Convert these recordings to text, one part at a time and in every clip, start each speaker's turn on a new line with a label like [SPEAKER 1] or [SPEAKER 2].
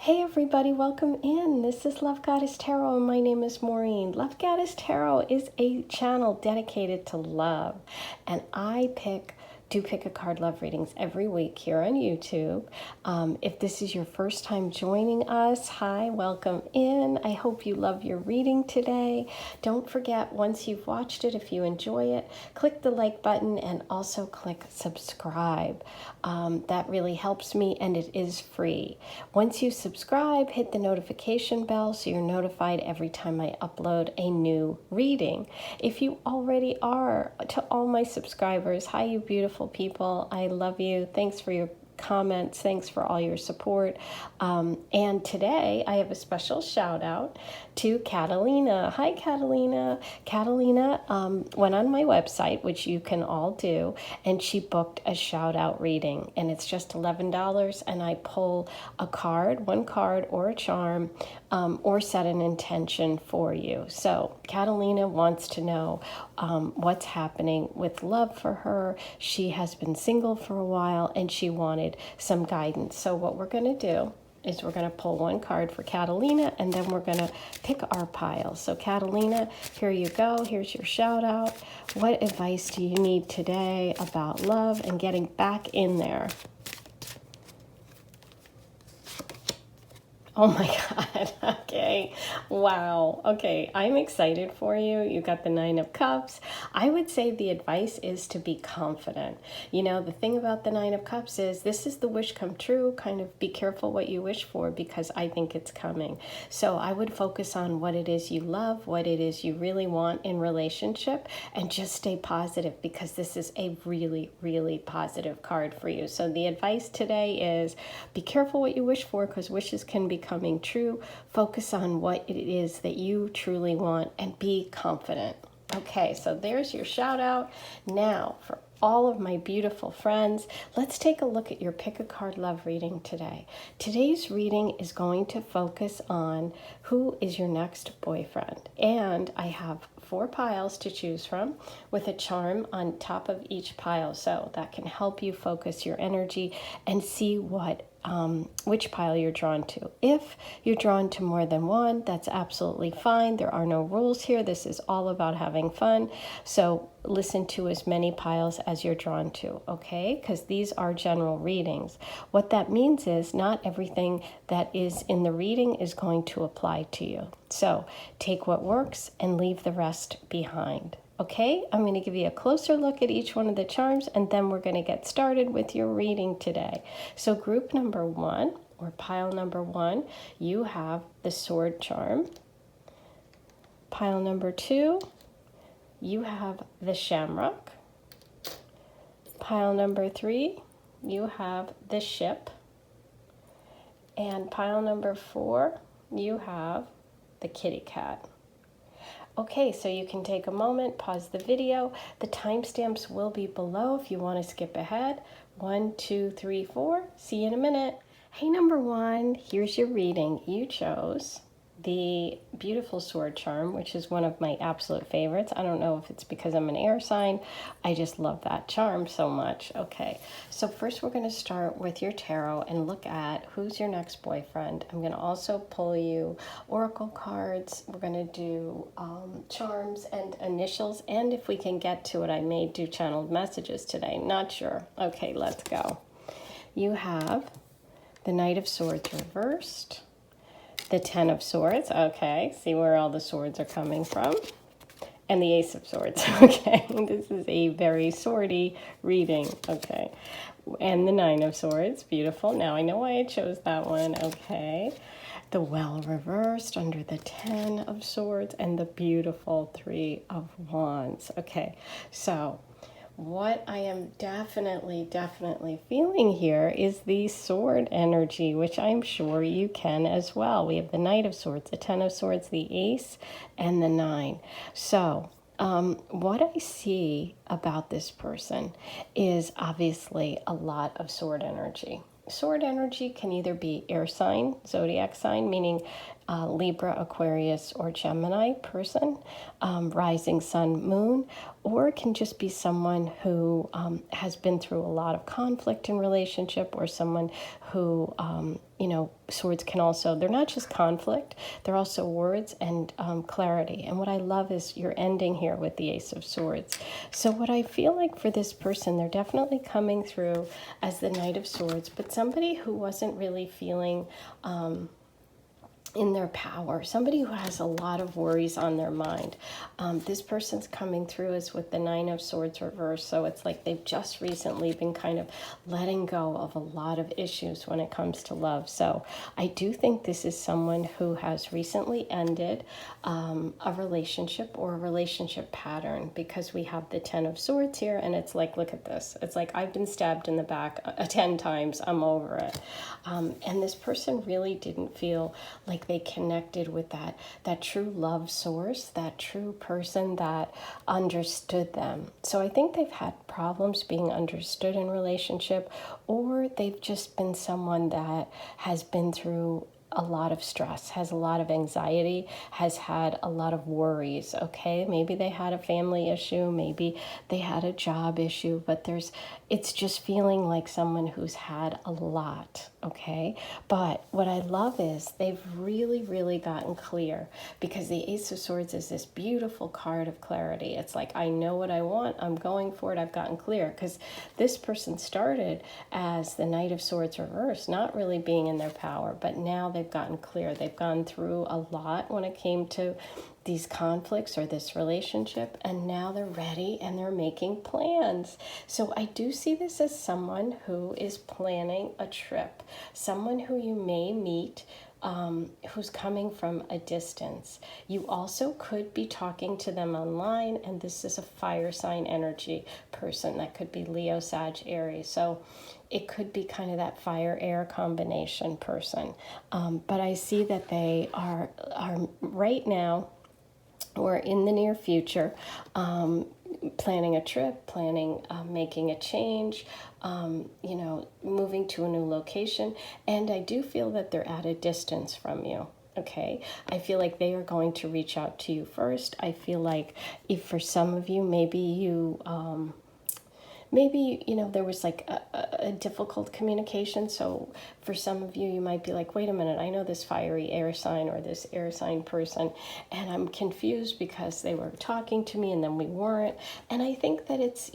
[SPEAKER 1] Hey everybody, welcome in. This is Love Goddess Tarot and my name is Maureen. Love Goddess Tarot is a channel dedicated to love, and I do pick a card love readings every week here on YouTube. If this is your first time joining us, hi, welcome in. I hope you love your reading today. Don't forget, once you've watched it, if you enjoy it, click the like button and also click subscribe. That really helps me and it is free. Once you subscribe, hit the notification bell so you're notified every time I upload a new reading. If you already are, to all my subscribers, hi you beautiful people. I love you. Thanks for your comments. Thanks for all your support. And today I have a special shout out to Catalina. Hi, Catalina. Catalina went on my website, which you can all do, and she booked a shout out reading. And it's just $11. And I pull a card, one card or a charm, or set an intention for you. So Catalina wants to know what's happening with love for her. She has been single for a while and she wanted some guidance. So what we're going to do is we're going to pull one card for Catalina and then we're going to pick our pile. So Catalina, here you go. Here's your shout out. What advice do you need today about love and getting back in there? Oh my God, okay, wow, okay, I'm excited for you. You got the 9 of Cups. I would say the advice is to be confident. You know, the thing about the 9 of Cups is this is the wish come true, kind of be careful what you wish for because I think it's coming. So I would focus on what it is you love, what it is you really want in relationship, and just stay positive because this is a really, really positive card for you. So the advice today is be careful what you wish for because wishes can be coming true. Focus on what it is that you truly want and be confident. Okay, so there's your shout out. Now, for all of my beautiful friends, let's take a look at your pick a card love reading today. Today's reading is going to focus on who is your next boyfriend. And I have 4 piles to choose from with a charm on top of each pile. So that can help you focus your energy and see which pile you're drawn to. If you're drawn to more than one, that's absolutely fine. There are no rules here. This is all about having fun. So listen to as many piles as you're drawn to, okay? Because these are general readings. What that means is not everything that is in the reading is going to apply to you. So take what works and leave the rest behind. Okay, I'm going to give you a closer look at each one of the charms and then we're going to get started with your reading today. So group number 1 or pile number 1, you have the sword charm. Pile number 2, you have the shamrock. Pile number 3, you have the ship. And pile number 4, you have the kitty cat. Okay, so you can take a moment, pause the video. The timestamps will be below if you want to skip ahead. 1, 2, 3, 4. See you in a minute. Hey, number 1, here's your reading. You chose the beautiful sword charm, which is one of my absolute favorites. I don't know if it's because I'm an air sign. I just love that charm so much. Okay, so first we're going to start with your tarot and look at who's your next boyfriend. I'm going to also pull you oracle cards. We're going to do charms and initials, and if we can get to it, I may do channeled messages today. Not sure. Okay, let's go. You have the Knight of Swords reversed. The 10 of Swords, okay, see where all the swords are coming from. And the Ace of Swords, okay. This is a very swordy reading, okay. And the 9 of Swords, beautiful. Now I know why I chose that one, okay. The Well reversed under the 10 of Swords and the beautiful 3 of Wands, okay. So what I am definitely feeling here is the sword energy, which I'm sure you can as well. We have the Knight of Swords, the 10 of Swords, the Ace, and the 9. So what I see about this person is obviously a lot of sword energy. Sword energy can either be air sign, zodiac sign, meaning Libra, Aquarius, or Gemini person, rising, sun, moon, or it can just be someone who has been through a lot of conflict in relationship, or someone who, swords can also, they're not just conflict, they're also words and clarity. And what I love is you're ending here with the Ace of Swords. So what I feel like for this person, they're definitely coming through as the Knight of Swords, but somebody who wasn't really feeling in their power, somebody who has a lot of worries on their mind. This person's coming through is with the Nine of Swords reversed, so it's like they've just recently been kind of letting go of a lot of issues when it comes to love. So I do think this is someone who has recently ended a relationship or a relationship pattern, because we have the Ten of Swords here, and it's like, look at this. It's like, I've been stabbed in the back 10 times. I'm over it. And this person really didn't feel like they connected with that true love source, that true person that understood them. So I think they've had problems being understood in relationship, or they've just been someone that has been through a lot of stress, has a lot of anxiety, has had a lot of worries, okay? Maybe they had a family issue, maybe they had a job issue, but it's just feeling like someone who's had a lot, okay? But what I love is they've really, really gotten clear, because the Ace of Swords is this beautiful card of clarity. It's like, I know what I want, I'm going for it, I've gotten clear. Because this person started as the Knight of Swords reversed, not really being in their power, but now they've gotten clear. They've gone through a lot when it came to these conflicts or this relationship, and now they're ready and they're making plans. So I do see this as someone who is planning a trip, someone who you may meet who's coming from a distance. You also could be talking to them online, and this is a fire sign energy person. That could be Leo, Sag, Aries. So it could be kind of that fire-air combination person. But I see that they are right now, or in the near future, planning a trip, making a change, moving to a new location. And I do feel that they're at a distance from you. Okay, I feel like they are going to reach out to you first. I feel like if for some of you, maybe there was like a difficult communication. So for some of you, you might be like, wait a minute, I know this fiery air sign or this air sign person, and I'm confused because they were talking to me and then we weren't. And I think that it's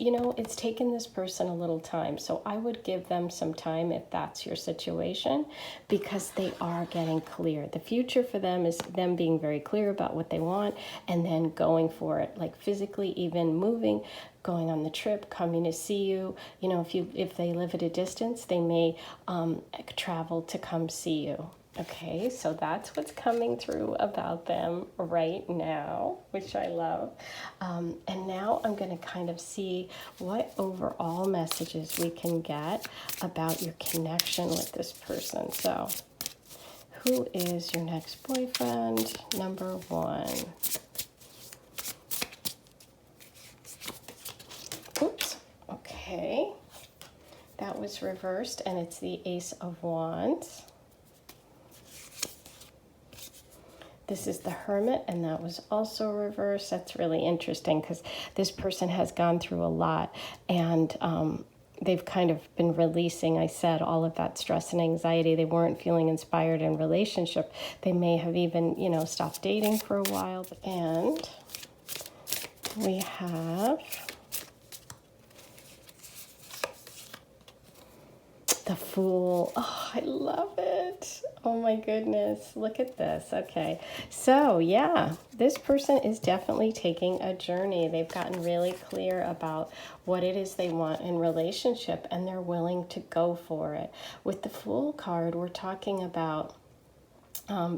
[SPEAKER 1] taken this person a little time. So I would give them some time if that's your situation, because they are getting clear. The future for them is them being very clear about what they want and then going for it, like physically even moving, going on the trip, coming to see you. If they live at a distance, they may travel to come see you. Okay, so that's what's coming through about them right now, which I love. And now I'm going to kind of see what overall messages we can get about your connection with this person. So, who is your next boyfriend? Number 1. Oops, okay. That was reversed, and it's the Ace of Wands. This is the Hermit, and that was also reversed. That's really interesting, because this person has gone through a lot, and they've kind of been releasing, I said, all of that stress and anxiety. They weren't feeling inspired in relationship. They may have even, stopped dating for a while. And we have the Fool. Oh, I love it. Oh my goodness. Look at this. Okay. So yeah, this person is definitely taking a journey. They've gotten really clear about what it is they want in relationship, and they're willing to go for it. With the Fool card, we're talking about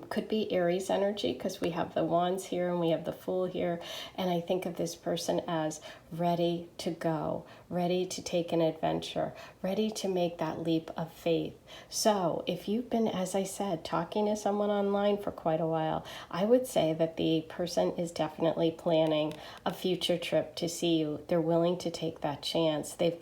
[SPEAKER 1] could be Aries energy, because we have the Wands here and we have the Fool here. And I think of this person as ready to go, ready to take an adventure, ready to make that leap of faith. So if you've been, as I said, talking to someone online for quite a while, I would say that the person is definitely planning a future trip to see you. They're willing to take that chance. They've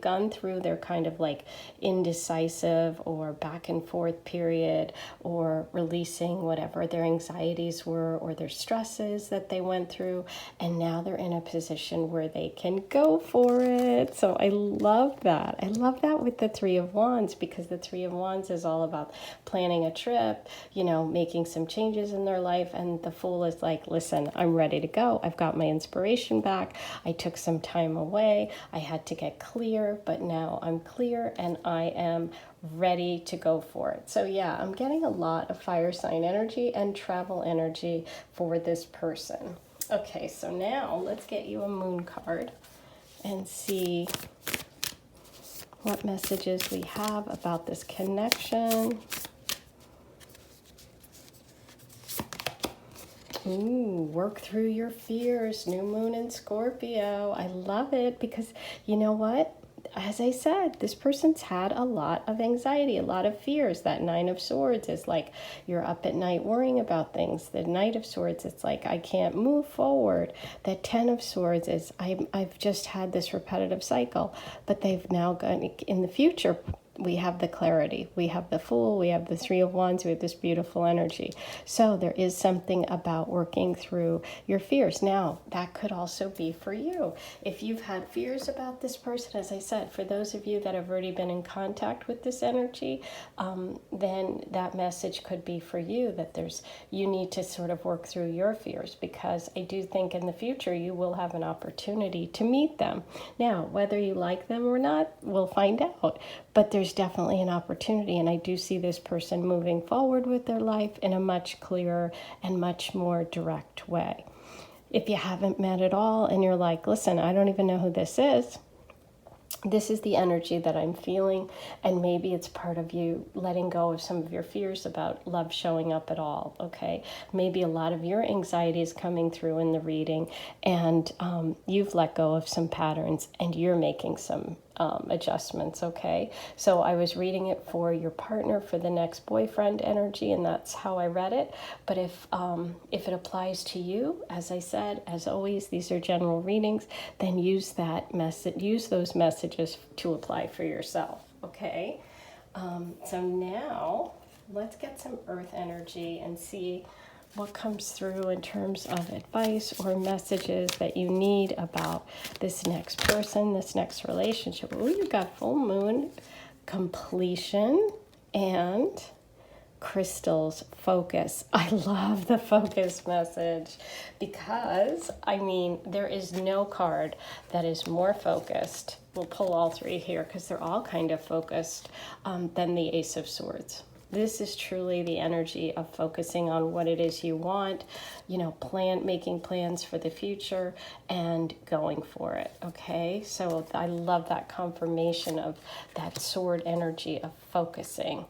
[SPEAKER 1] gone through their kind of like indecisive or back and forth period, or releasing whatever their anxieties were or their stresses that they went through, and now they're in a position where they can go for it. So I love that. I love that with the Three of Wands, because the Three of Wands is all about planning a trip, you know, making some changes in their life, and the Fool is like, listen, I'm ready to go. I've got my inspiration back. I took some time away. I had to get clear, but now I'm clear and I am ready to go for it. So yeah, I'm getting a lot of fire sign energy and travel energy for this person. Okay, so now let's get you a moon card and see what messages we have about this connection. Ooh, work through your fears, new moon in Scorpio. I love it, because you know what? As I said, this person's had a lot of anxiety, a lot of fears. That Nine of Swords is like you're up at night worrying about things. The Knight of Swords, it's like I can't move forward. The Ten of Swords is I've just had this repetitive cycle, but they've now gone in the future. We have the clarity, we have the Fool, we have the Three of Wands, we have this beautiful energy. So there is something about working through your fears. Now, that could also be for you. If you've had fears about this person, as I said, for those of you that have already been in contact with this energy, then that message could be for you, that you need to sort of work through your fears, because I do think in the future you will have an opportunity to meet them. Now, whether you like them or not, we'll find out. But there's definitely an opportunity, and I do see this person moving forward with their life in a much clearer and much more direct way. If you haven't met at all and you're like, listen, I don't even know who this is the energy that I'm feeling, and maybe it's part of you letting go of some of your fears about love showing up at all, okay? Maybe a lot of your anxiety is coming through in the reading, and you've let go of some patterns, and you're making some adjustments, okay? So I was reading it for your partner, for the next boyfriend energy, and that's how I read it. But if it applies to you, as I said, as always, these are general readings, then use those messages to apply for yourself, okay? So now let's get some earth energy and see what comes through in terms of advice or messages that you need about this next person, this next relationship. Oh, you got full moon, completion, and crystals, focus. I love the focus message, because, I mean, there is no card that is more focused. We'll pull all three here because they're all kind of focused, than the Ace of Swords. This is truly the energy of focusing on what it is you want, you know, making plans for the future and going for it, okay? So I love that confirmation of that sword energy of focusing.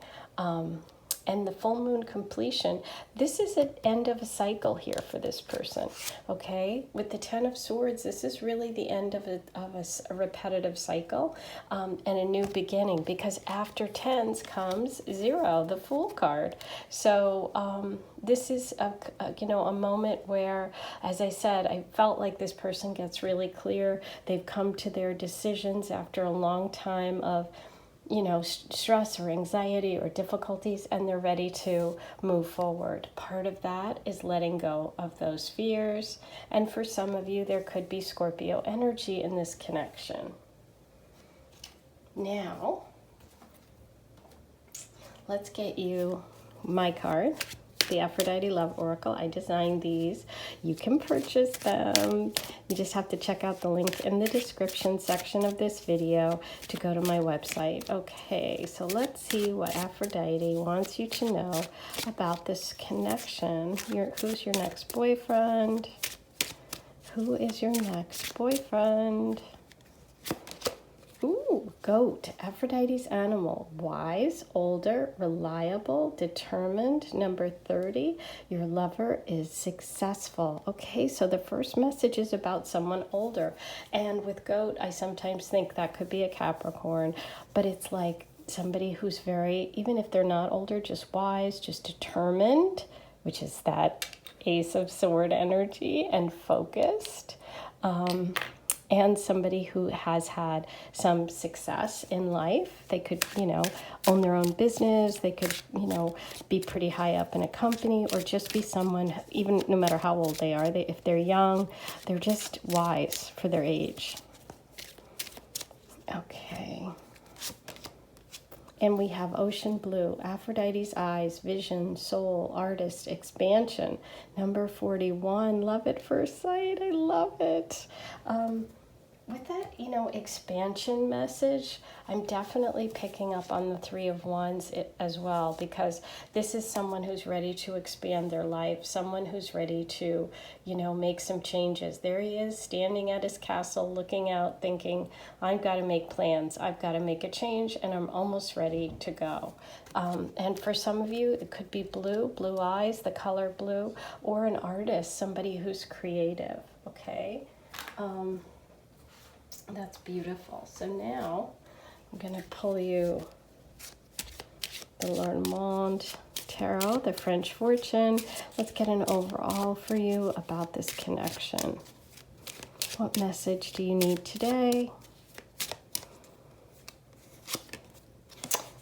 [SPEAKER 1] And the full moon completion, this is an end of a cycle here for this person, okay? With the Ten of Swords, this is really the end of a repetitive cycle, and a new beginning, because after tens comes 0, the Fool card. So this is a moment where, as I said, I felt like this person gets really clear. They've come to their decisions after a long time of stress or anxiety or difficulties, and they're ready to move forward. Part of that is letting go of those fears. And for some of you, there could be Scorpio energy in this connection. Now, let's get you my card, the Aphrodite Love Oracle. I designed these. You can purchase them. You just have to check out the link in the description section of this video to go to my website. Okay, so let's see what Aphrodite wants you to know about this connection. Who's your next boyfriend? Who is your next boyfriend? Ooh, Goat, Aphrodite's animal, wise, older, reliable, determined. Number 30, your lover is successful. Okay, so the first message is about someone older. And with goat, I sometimes think that could be a Capricorn, but it's like somebody who's very, even if they're not older, just wise, just determined, which is that Ace of Sword energy, and focused. And somebody who has had some success in life. They could, own their own business. They could, be pretty high up in a company, or just be someone, even no matter how old they are, if they're young, they're just wise for their age. Okay. And we have ocean blue, Aphrodite's eyes, vision, soul, artist, expansion. Number 41, love at first sight. I love it. With that, expansion message, I'm definitely picking up on the Three of Wands as well, because this is someone who's ready to expand their life, someone who's ready to, make some changes. There he is standing at his castle, looking out, thinking, I've got to make plans, I've got to make a change, and I'm almost ready to go. And for some of you, it could be blue eyes, the color blue, or an artist, somebody who's creative, okay? That's beautiful. So now I'm going to pull you the Lenormand Tarot, the French Fortune. Let's get an overall for you about this connection. What message do you need today?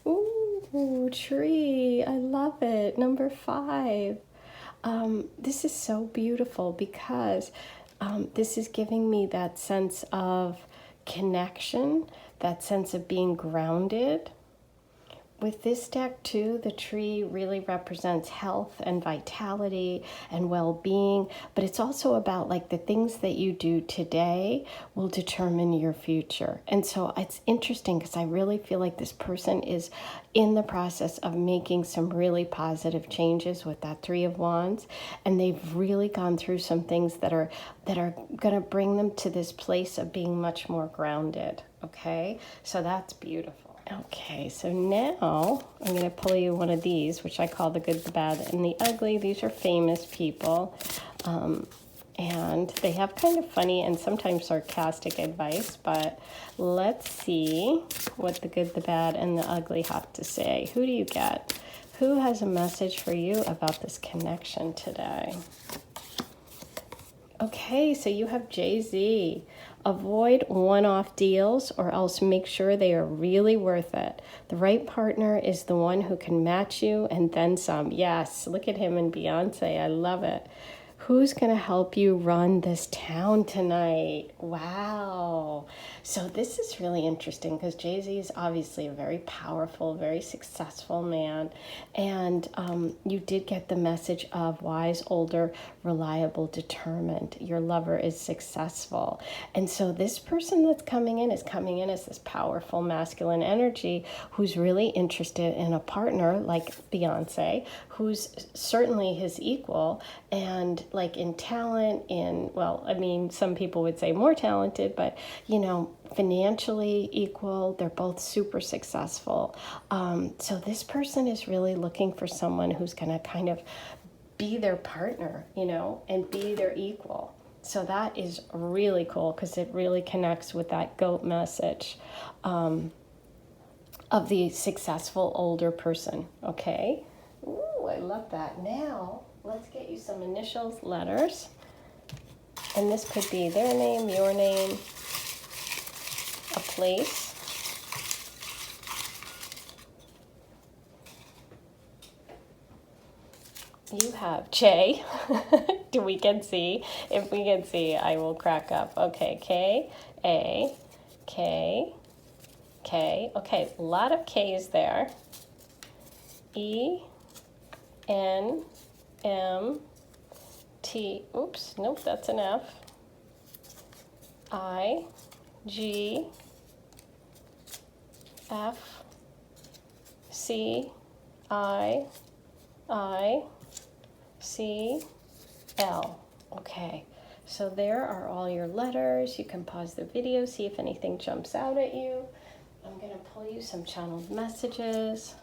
[SPEAKER 1] Ooh, tree. I love it. Number 5. This is so beautiful because this is giving me that sense of connection, that sense of being grounded. With this deck too, the tree really represents health and vitality and well-being, but it's also about like the things that you do today will determine your future. And so it's interesting because I really feel like this person is in the process of making some really positive changes with that Three of Wands, and they've really gone through some things that are going to bring them to this place of being much more grounded. Okay, so that's beautiful. Okay, so now I'm going to pull you one of these, which I call the good, the bad, and the ugly. These are famous people, and they have kind of funny and sometimes sarcastic advice, but let's see what the good, the bad, and the ugly have to say. Who do you get? Who has a message for you about this connection today? Okay, so you have Jay-Z. Avoid one-off deals, or else make sure they are really worth it. The right partner is the one who can match you and then some. Yes, look at him and Beyonce. I love it. Who's going to help you run this town tonight? Wow. So this is really interesting because Jay-Z is obviously a very powerful, very successful man. And you did get the message of wise, older, reliable, determined. Your lover is successful. And so this person that's coming in is coming in as this powerful masculine energy who's really interested in a partner like Beyonce, who's certainly his equal, and like in talent, some people would say more talented, but financially equal. They're both super successful. So this person is really looking for someone who's going to kind of be their partner, and be their equal. So that is really cool because it really connects with that goat message of the successful older person. Okay. Ooh, I love that. Now, let's get you some initials, letters. And this could be their name, your name, a place. You have J. Do we can see? If we can see, I will crack up. Okay, K, A, K, K. Okay, a lot of K's there. E, N, M, T. Oops, nope, that's an F. I, G, F, C, I, C, L. Okay, so there are all your letters. You can pause the video, see if anything jumps out at you. I'm going to pull you some channeled messages.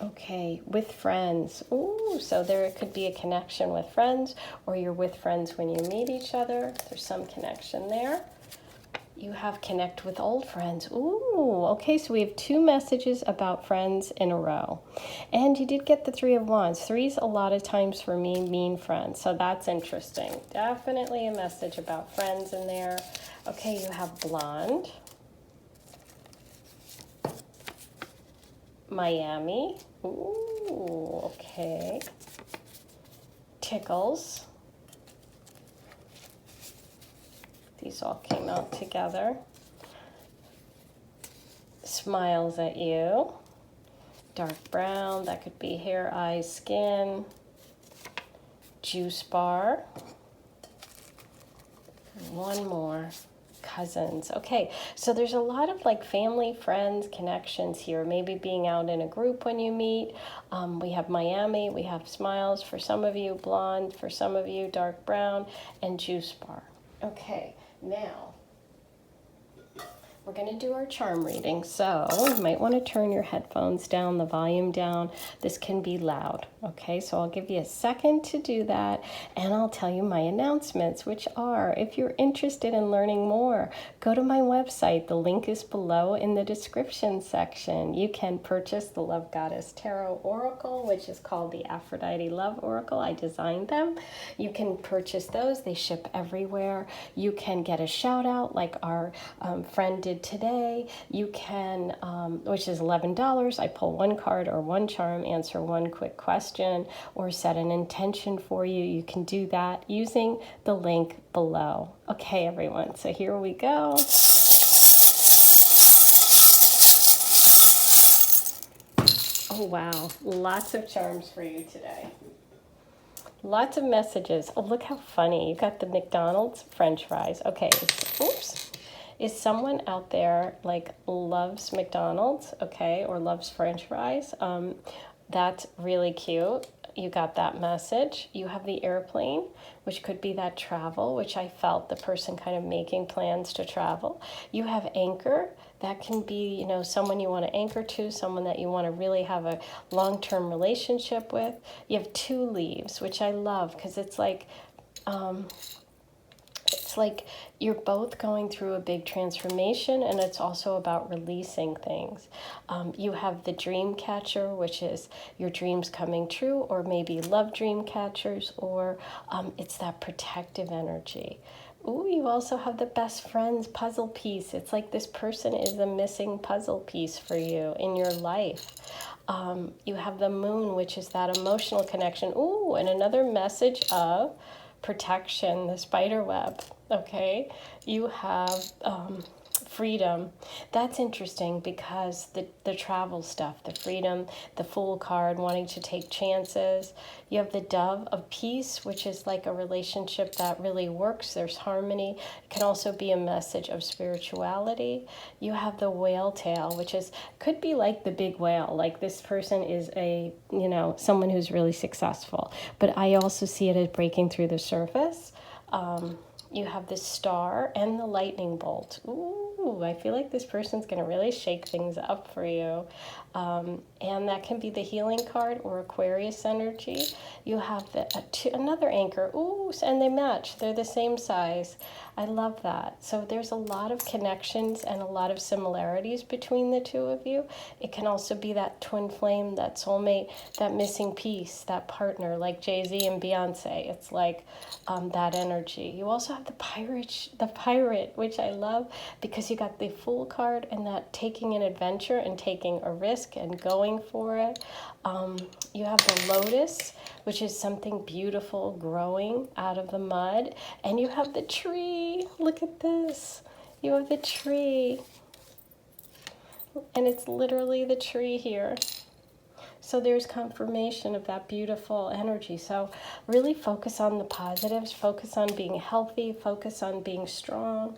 [SPEAKER 1] Okay, with friends. Ooh, so there could be a connection with friends, or you're with friends when you meet each other. There's some connection there. You have connect with old friends. Ooh, okay, so we have 2 messages about friends in a row. And you did get the 3 of Wands. 3's a lot of times for me mean friends, so that's interesting. Definitely a message about friends in there. Okay, you have blonde, Miami. Ooh, okay. Tickles. These all came out together. Smiles at you. Dark brown, that could be hair, eyes, skin. Juice bar. And one more. Cousins. Okay, so there's a lot of like family, friends, connections here. Maybe being out in a group when you meet. We have Miami, we have smiles for some of you, blonde for some of you, dark brown, and juice bar. Okay, now we're going to do our charm reading, so you might want to turn your headphones down, the volume down. This can be loud, okay? So I'll give you a second to do that, and I'll tell you my announcements, which are, if you're interested in learning more, go to my website. The link is below in the description section. You can purchase the Love Goddess Tarot Oracle, which is called the Aphrodite Love Oracle. I designed them. You can purchase those. They ship everywhere. You can get a shout out like our friend did today. You can, which is $11. I pull 1 card or 1 charm, answer 1 quick question, or set an intention for you. You can do that using the link below. Okay, everyone, so here we go. Oh, wow. Lots of charms for you today. Lots of messages. Oh, look how funny. You got the McDonald's French fries. Okay, oops. Is someone out there like loves McDonald's, okay, or loves French fries? That's really cute. You got that message. You have the airplane, which could be that travel, which I felt the person kind of making plans to travel. You have anchor. That can be, you know, someone you want to anchor to, someone that you want to really have a long-term relationship with. You have 2 leaves, which I love because it's like you're both going through a big transformation, and it's also about releasing things. You have the dream catcher, which is your dreams coming true, or maybe love dream catchers, or it's that protective energy. Ooh, you also have the best friends puzzle piece. It's like this person is the missing puzzle piece for you in your life. You have the moon, which is that emotional connection. Ooh, and another message of protection, the spider web. Okay, you have freedom. That's interesting because the travel stuff, the freedom, the Fool card, wanting to take chances. You have the Dove of Peace, which is like a relationship that really works. There's harmony. It can also be a message of spirituality. You have the Whale Tail, which is could be like the big whale. Like this person is a, you know, someone who's really successful. But I also see it as breaking through the surface. You have the Star and the Lightning Bolt. Ooh, I feel like this person's going to really shake things up for you. And that can be the Healing card or Aquarius energy. You have another anchor. Ooh, and they match. They're the same size. I love that. So there's a lot of connections and a lot of similarities between the 2 of you. It can also be that twin flame, that soulmate, that missing piece, that partner, like Jay-Z and Beyonce. It's like that energy. You also have the pirate, which I love because you got the Fool card and that taking an adventure and taking a risk and going for it. You have the Lotus, which is something beautiful growing out of the mud. And you have the tree. Look at this. You have the tree. And it's literally the tree here. So there's confirmation of that beautiful energy. So really focus on the positives, focus on being healthy, focus on being strong.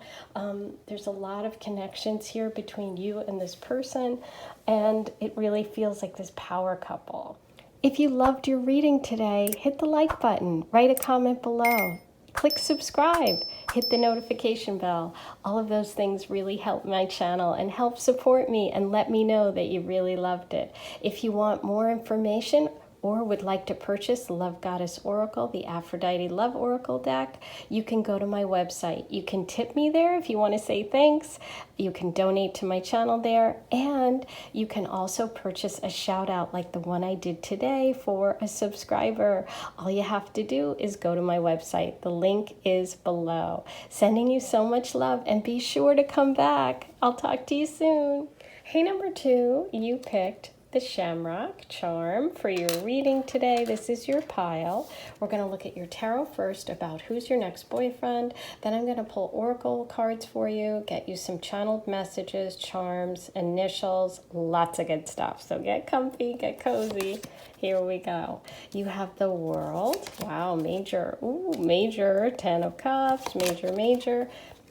[SPEAKER 1] There's a lot of connections here between you and this person, and it really feels like this power couple. If you loved your reading today, hit the like button, write a comment below, click subscribe, hit the notification bell. All of those things really help my channel and help support me and let me know that you really loved it. If you want more information or would like to purchase Love Goddess Oracle, the Aphrodite Love Oracle deck, you can go to my website. You can tip me there if you want to say thanks. You can donate to my channel there, and you can also purchase a shout out like the one I did today for a subscriber. All you have to do is go to my website. The link is below. Sending you so much love, and be sure to come back. I'll talk to you soon. Hey, number 2, you picked the Shamrock Charm for your reading today. This is your pile. We're going to look at your tarot first about who's your next boyfriend. Then I'm going to pull oracle cards for you, get you some channeled messages, charms, initials, lots of good stuff. So get comfy, get cozy. Here we go. You have the World. Wow, major. Ooh, major. 10 of Cups, major, major.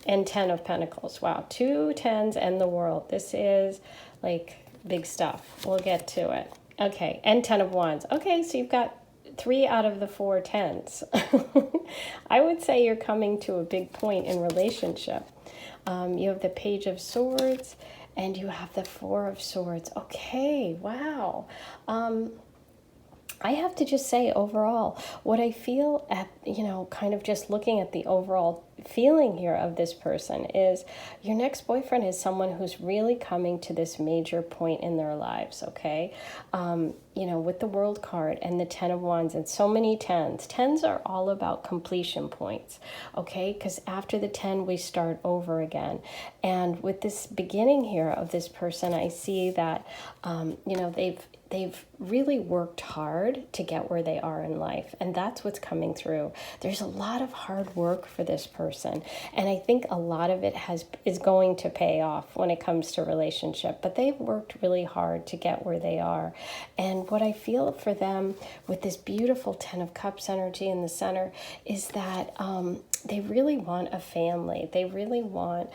[SPEAKER 1] And 10 of Pentacles. Wow, 2 10s and the World. This is like big stuff. We'll get to it. Okay, and 10 of Wands. Okay, so you've got 3 out of the 4 10s. I would say you're coming to a big point in relationship. You have the Page of Swords, and you have the 4 of Swords. Okay, wow. I have to just say overall, what I feel at, kind of just looking at the overall feeling here of this person is your next boyfriend is someone who's really coming to this major point in their lives, okay? With the World card and the 10 of Wands and so many 10s. 10s are all about completion points, okay? Because after the 10, we start over again. And with this beginning here of this person, I see that, they've really worked hard to get where they are in life. And that's what's coming through. There's a lot of hard work for this person. And I think a lot of it is going to pay off when it comes to relationship. But they've worked really hard to get where they are. And what I feel for them with this beautiful 10 of Cups energy in the center is that they really want a family. They really want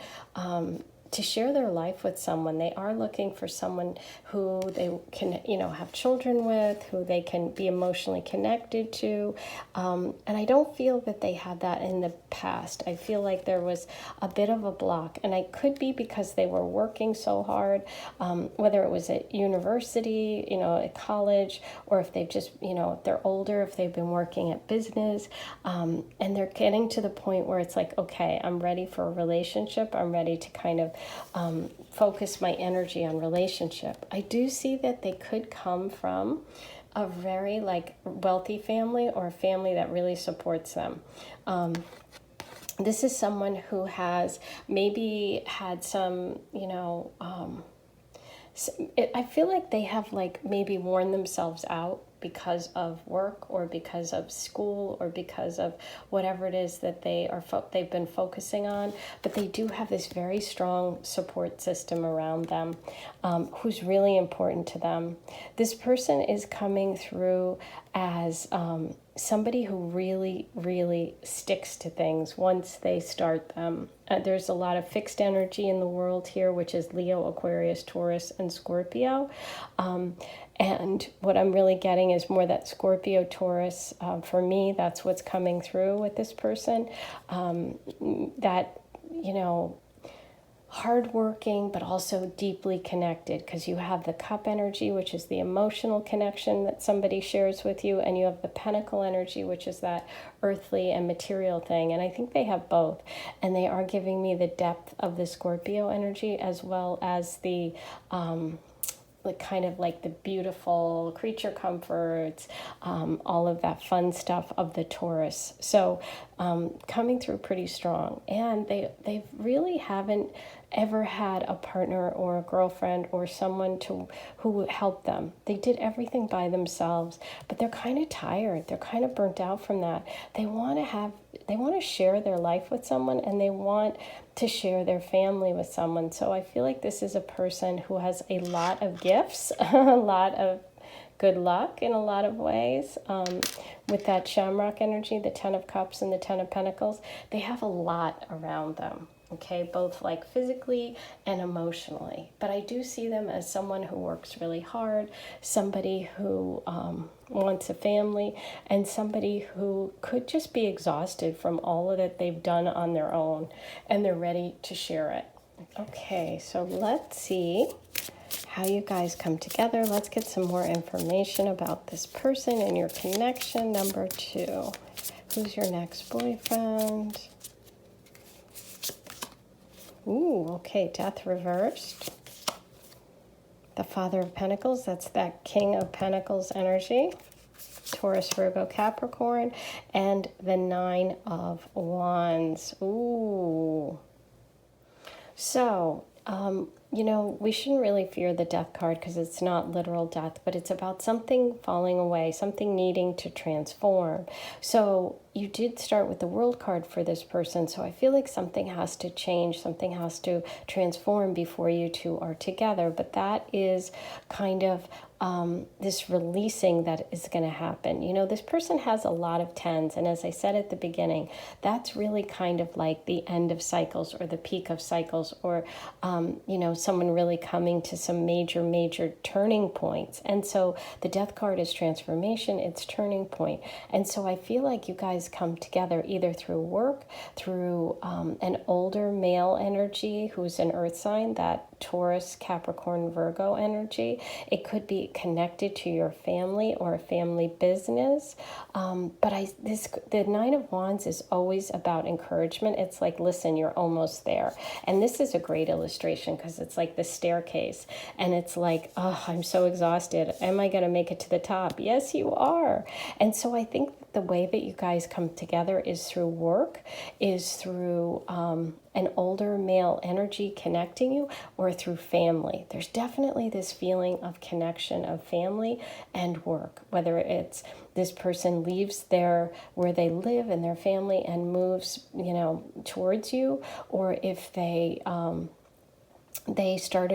[SPEAKER 1] to share their life with someone. They are looking for someone who they can, have children with, who they can be emotionally connected to. And I don't feel that they had that in the past. I feel like there was a bit of a block, and I could be because they were working so hard, whether it was at university, at college, or if they've just, if they're older, if they've been working at business, and they're getting to the point where it's like, okay, I'm ready for a relationship. I'm ready to kind of focus my energy on relationship. I do see that they could come from a very wealthy family or a family that really supports them. This is someone who has maybe had some, I feel like they have maybe worn themselves out because of work or because of school or because of whatever it is that they've been focusing on, but they do have this very strong support system around them, who's really important to them. This person is coming through as somebody who really, really sticks to things once they start them. There's a lot of fixed energy in the world here, which is Leo, Aquarius, Taurus, and Scorpio. And what I'm really getting is more that Scorpio, Taurus. For me, that's what's coming through with this person. That, hardworking, but also deeply connected, because you have the Cup energy, which is the emotional connection that somebody shares with you, and you have the Pentacle energy, which is that earthly and material thing. And I think they have both, and they are giving me the depth of the Scorpio energy as well as the kind of the beautiful creature comforts, all of that fun stuff of the Taurus. So coming through pretty strong. And they really haven't ever had a partner or a girlfriend or someone who helped them. They did everything by themselves, but they're kind of tired. They're kind of burnt out from that. They want to share their life with someone, and they want to share their family with someone. So I feel like this is a person who has a lot of gifts, a lot of good luck in a lot of ways. With that Shamrock energy, the 10 of Cups and the 10 of Pentacles, they have a lot around them. okay, both like physically and emotionally. But I do see them as someone who works really hard, somebody who wants a family, and somebody who could just be exhausted from all of that they've done on their own, and they're ready to share it. Okay, so let's see how you guys come together. Let's get some more information about this person and your connection. Number 2, who's your next boyfriend? Ooh, okay, Death reversed. The Father of Pentacles, that's that King of Pentacles energy. Taurus, Virgo, Capricorn, and the 9 of Wands. Ooh. So, you know, we shouldn't really fear the death card because it's not literal death, but it's about something falling away, something needing to transform. So you did start with the World card for this person, so I feel like something has to change, something has to transform before you two are together, but that is kind of this releasing that is going to happen. You know, this person has a lot of 10s, and as I said at the beginning, that's really kind of like the end of cycles or the peak of cycles, or you know, someone really coming to some major turning points. And so the death card is transformation, it's turning point. And so I feel like you guys come together either through work, through an older male energy who's an earth sign, that Taurus, Capricorn, Virgo energy. It could be connected to your family or a family business. But the 9 of Wands is always about encouragement. It's like, listen, you're almost there. And this is a great illustration because it's like the staircase. And it's like, oh, I'm so exhausted. Am I going to make it to the top? Yes, you are. And so I think the way that you guys come together is through work, is through an older male energy connecting you, or through family. There's definitely this feeling of connection of family and work, whether it's this person leaves where they live and their family and moves, you know, towards you, or if they start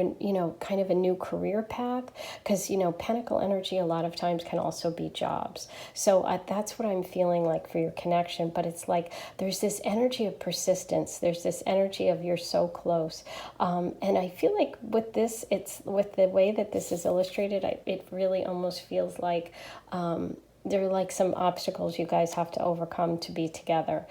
[SPEAKER 1] kind of a new career path, because, you know, Pentacle energy a lot of times can also be jobs. So that's what I'm feeling like for your connection. But it's like there's this energy of persistence. There's this energy of you're so close. And I feel like with this, it's with the way that this is illustrated, it really almost feels like there are like some obstacles you guys have to overcome to be together.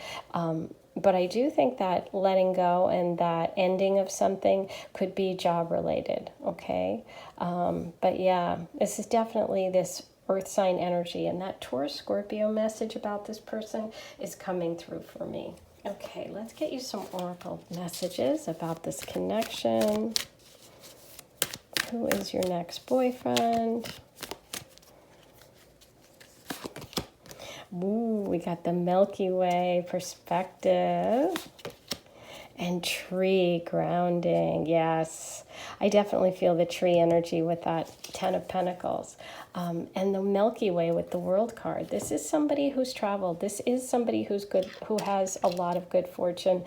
[SPEAKER 1] But I do think that letting go and that ending of something could be job related, okay? But yeah, this is definitely this earth sign energy, and that Taurus Scorpio message about this person is coming through for me. Okay, let's get you some oracle messages about this connection. Who is your next boyfriend? Ooh, we got the Milky Way perspective and tree grounding. Yes, I definitely feel the tree energy with that 10 of Pentacles. And the Milky Way with the World card. This is somebody who's traveled. This is somebody who's good, who has a lot of good fortune.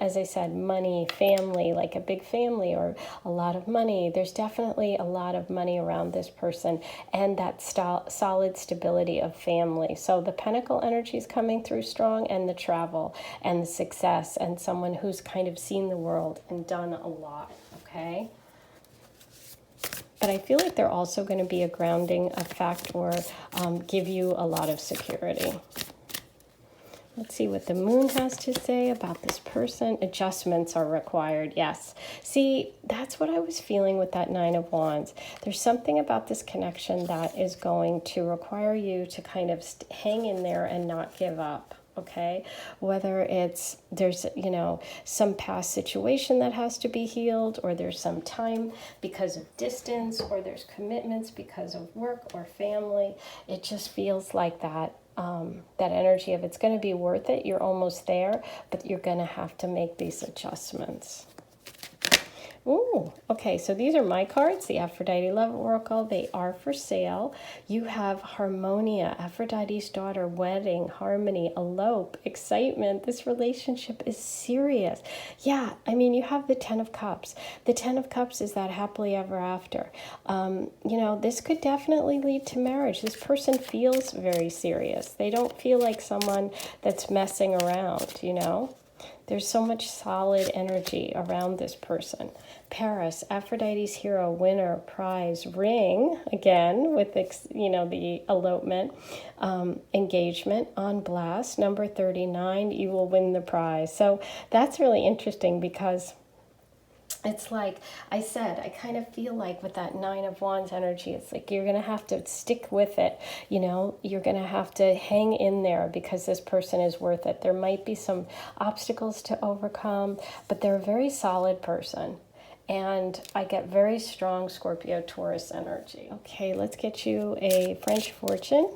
[SPEAKER 1] As I said, money, family, like a big family or a lot of money. There's definitely a lot of money around this person, and that solid stability of family. So the Pentacle energy is coming through strong, and the travel and the success, and someone who's kind of seen the world and done a lot, okay? But I feel like they're also going to be a grounding effect, or give you a lot of security. Let's see what the moon has to say about this person. Adjustments are required. Yes. See, that's what I was feeling with that 9 of Wands. There's something about this connection that is going to require you to kind of hang in there and not give up. Okay, whether it's there's, you know, some past situation that has to be healed, or there's some time because of distance, or there's commitments because of work or family. It just feels like that that energy of it's going to be worth it. You're almost there, but you're going to have to make these adjustments. Ooh, okay, so these are my cards, the Aphrodite Love Oracle. They are for sale. You have Harmonia, Aphrodite's daughter, wedding, harmony, elope, excitement. This relationship is serious. Yeah, I mean, you have the 10 of Cups. The 10 of Cups is that happily ever after. You know, this could definitely lead to marriage. This person feels very serious. They don't feel like someone that's messing around, you know? There's so much solid energy around this person. Paris, Aphrodite's hero, winner, prize, ring, again, with, the elopement, engagement, on blast, number 39, you will win the prize. So that's really interesting because it's like I said, I kind of feel like with that Nine of Wands energy, it's like you're going to have to stick with it. You're going to have to hang in there because this person is worth it. There might be some obstacles to overcome, but they're a very solid person. And I get very strong Scorpio Taurus energy. Okay, let's get you a French fortune,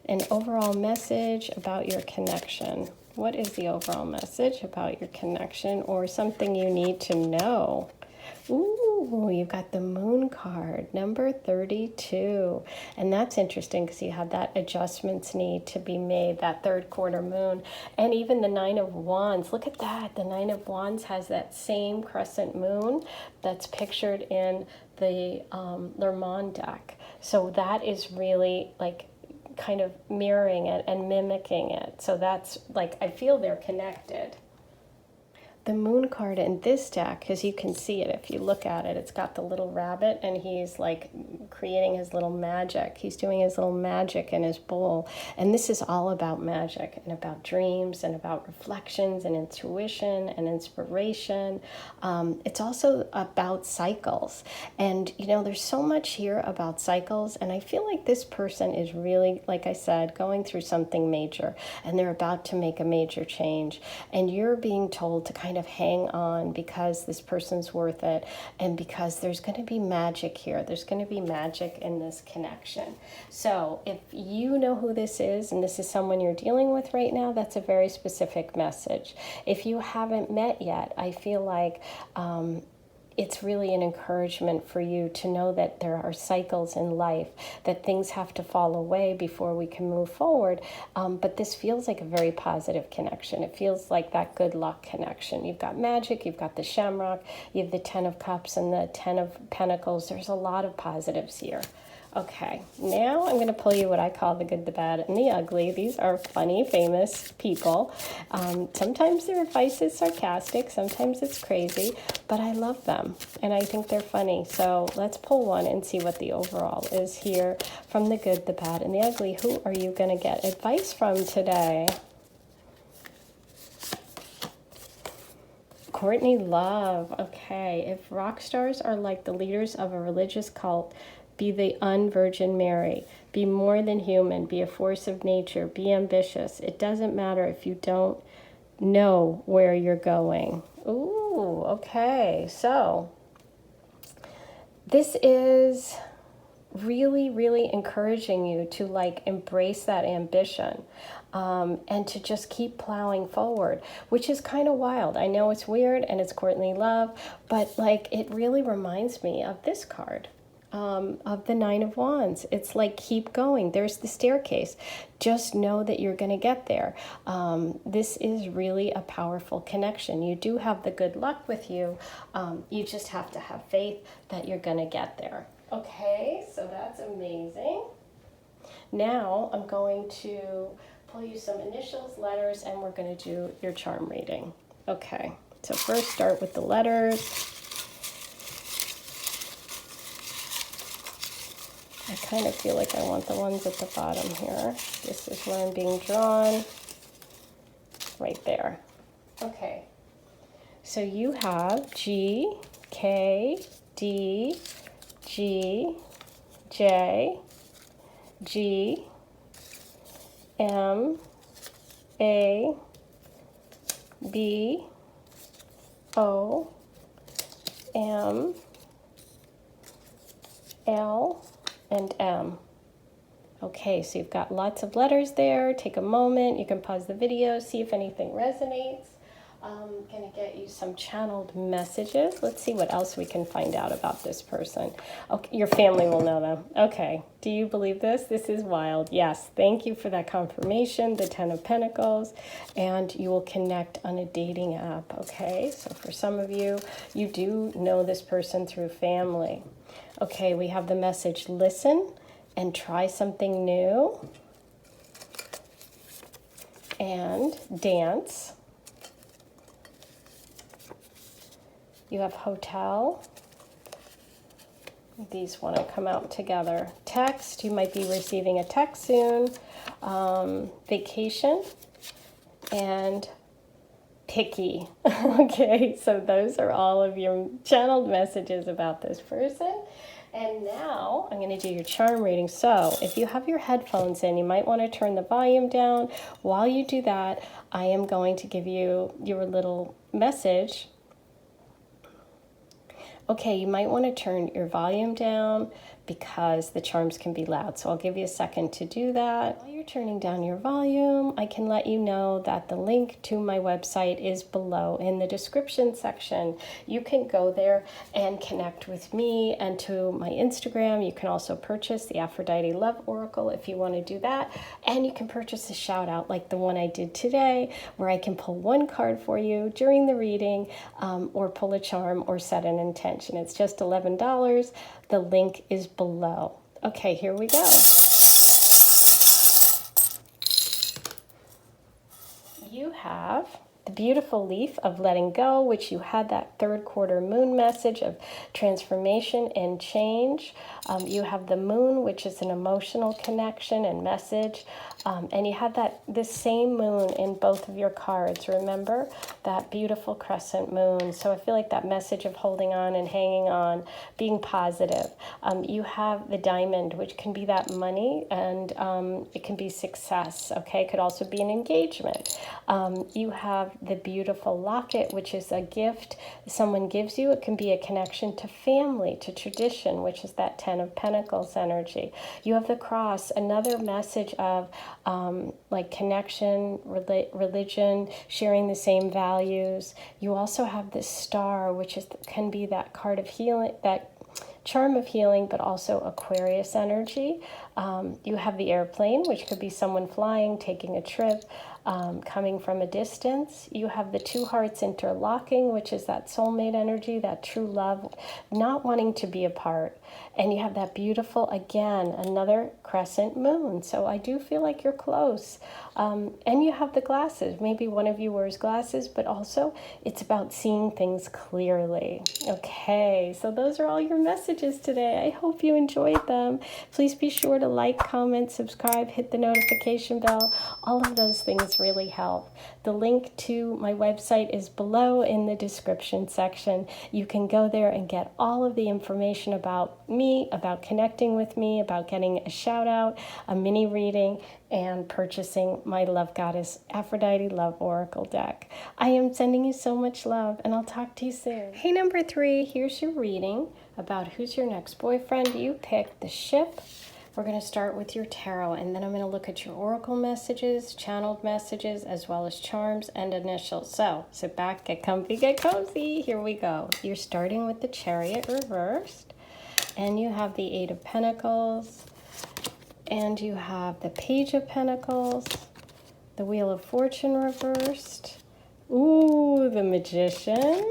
[SPEAKER 1] an overall message about your connection. What is the overall message about your connection or something you need to know? Ooh, you've got the Moon card, number 32. And that's interesting because you have that adjustments need to be made, that third quarter moon. And even the Nine of Wands, look at that. The Nine of Wands has that same crescent moon that's pictured in the Lermont deck. So that is really like kind of mirroring it and mimicking it. So that's like, I feel they're connected. The Moon card in this deck, because you can see it if you look at it, it's got the little rabbit and he's like creating his little magic. He's doing his little magic in his bowl. And this is all about magic and about dreams and about reflections and intuition and inspiration. It's also about cycles. And, there's so much here about cycles. And I feel like this person is really, like I said, going through something major and they're about to make a major change. And you're being told to kind of hang on because this person's worth it and because there's going to be magic here. There's going to be magic in this connection. So if you know who this is and this is someone you're dealing with right now, that's a very specific message. If you haven't met yet, I feel like it's really an encouragement for you to know that there are cycles in life, that things have to fall away before we can move forward. But this feels like a very positive connection. It feels like that good luck connection. You've got magic, you've got the shamrock, you have the 10 of Cups and the 10 of Pentacles. There's a lot of positives here. Okay, now I'm going to pull you what I call the good, the bad, and the ugly. These are funny, famous people. Sometimes their advice is sarcastic, sometimes it's crazy, but I love them, and I think they're funny. So let's pull one and see what the overall is here from the good, the bad, and the ugly. Who are you going to get advice from today? Courtney Love. Okay, if rock stars are like the leaders of a religious cult, be the unvirgin Mary. Be more than human. Be a force of nature. Be ambitious. It doesn't matter if you don't know where you're going. Ooh, okay. So this is really, really encouraging you to like embrace that ambition and to just keep plowing forward, which is kind of wild. I know it's weird and it's Courtney Love, but like it really reminds me of this card. Of the Nine of Wands. It's like, keep going. There's the staircase. Just know that you're going to get there. This is really a powerful connection. You do have the good luck with you. You just have to have faith that you're going to get there. Okay, so that's amazing. Now I'm going to pull you some initials, letters, and we're going to do your charm reading. Okay, so first start with the letters. I kind of feel like I want the ones at the bottom here. This is where I'm being drawn. Right there. Okay. So you have G, K, D, G, J, G, M, A, B, O, M, L, and M. Okay, so you've got lots of letters there. Take a moment. You can pause the video, see if anything resonates. I'm going to get you some channeled messages. Let's see what else we can find out about this person. Okay, your family will know them. Okay, do you believe this? This is wild. Yes, thank you for that confirmation, the 10 of Pentacles, and you will connect on a dating app, okay? So for some of you, you do know this person through family. Okay, we have the message, listen and try something new, and dance, You have hotel. These want to come out together. Text, you might be receiving a text soon. Vacation and picky. Okay, so those are all of your channeled messages about this person. And now I'm going to do your charm reading. So if you have your headphones in, you might want to turn the volume down. While you do that, I am going to give you your little message. Okay, you might want to turn your volume down because the charms can be loud. So I'll give you a second to do that. While you're turning down your volume, I can let you know that the link to my website is below in the description section. You can go there and connect with me and to my Instagram. You can also purchase the Aphrodite Love Oracle if you want to do that. And you can purchase a shout out like the one I did today, where I can pull one card for you during the reading, or pull a charm or set an intention. It's just $11. The link is below. Okay, here we go. You have the beautiful leaf of letting go, which you had that third quarter moon message of transformation and change. You have the moon, which is an emotional connection and message. And you had this same moon in both of your cards. Remember that beautiful crescent moon. So I feel like that message of holding on and hanging on, being positive. You have the diamond, which can be that money, and it can be success. Okay, it could also be an engagement. You have the beautiful locket, which is a gift someone gives you. It can be a connection to family, to tradition, which is that Ten of Pentacles energy. You have the cross, another message of like connection, religion, sharing the same values. You also have this star, which can be that card of healing, that charm of healing, but also Aquarius energy. You have the airplane, which could be someone flying, taking a trip, coming from a distance. You have the two hearts interlocking, which is that soulmate energy, that true love, not wanting to be apart. And you have that beautiful, again, another crescent moon. So I do feel like you're close. And you have the glasses. Maybe one of you wears glasses, but also it's about seeing things clearly. Okay, so those are all your messages today. I hope you enjoyed them. Please be sure to like, comment, subscribe, hit the notification bell. All of those things really help. The link to my website is below in the description section. You can go there and get all of the information about me, about connecting with me, about getting a shout out, a mini reading, and purchasing my Love Goddess Aphrodite Love Oracle deck. I am sending you so much love, and I'll talk to you soon. Hey, number 3, here's your reading about who's your next boyfriend. You picked the ship. We're going to start with your tarot, and then I'm going to look at your oracle messages, channeled messages, as well as charms and initials. So sit back, get comfy, get cozy. Here we go. You're starting with the Chariot reversed, and you have the Eight of Pentacles, and you have the Page of Pentacles, the Wheel of Fortune reversed, ooh, the Magician,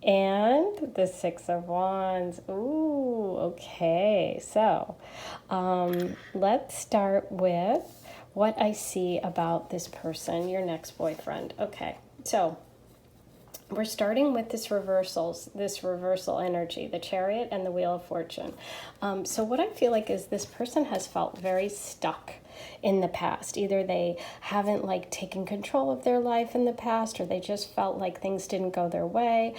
[SPEAKER 1] and the Six of Wands. Ooh, okay. So let's start with what I see about this person, your next boyfriend. Okay, so we're starting with this reversal energy, the Chariot and the Wheel of Fortune. So what I feel like is this person has felt very stuck in the past. Either they haven't taken control of their life in the past, or they just felt like things didn't go their way.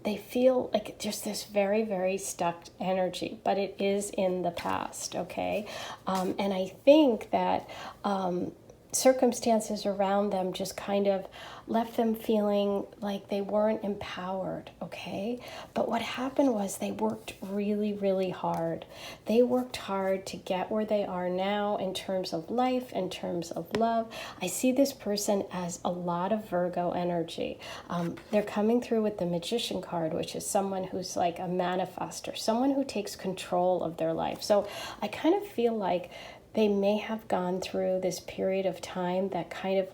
[SPEAKER 1] They feel like just this very, very stuck energy, but it is in the past, okay? And I think that circumstances around them just kind of left them feeling like they weren't empowered, okay? But what happened was they worked really, really hard. They worked hard to get where they are now in terms of life, in terms of love. I see this person as a lot of Virgo energy. They're coming through with the Magician card, which is someone who's like a manifester, someone who takes control of their life. So I kind of feel like they may have gone through this period of time that kind of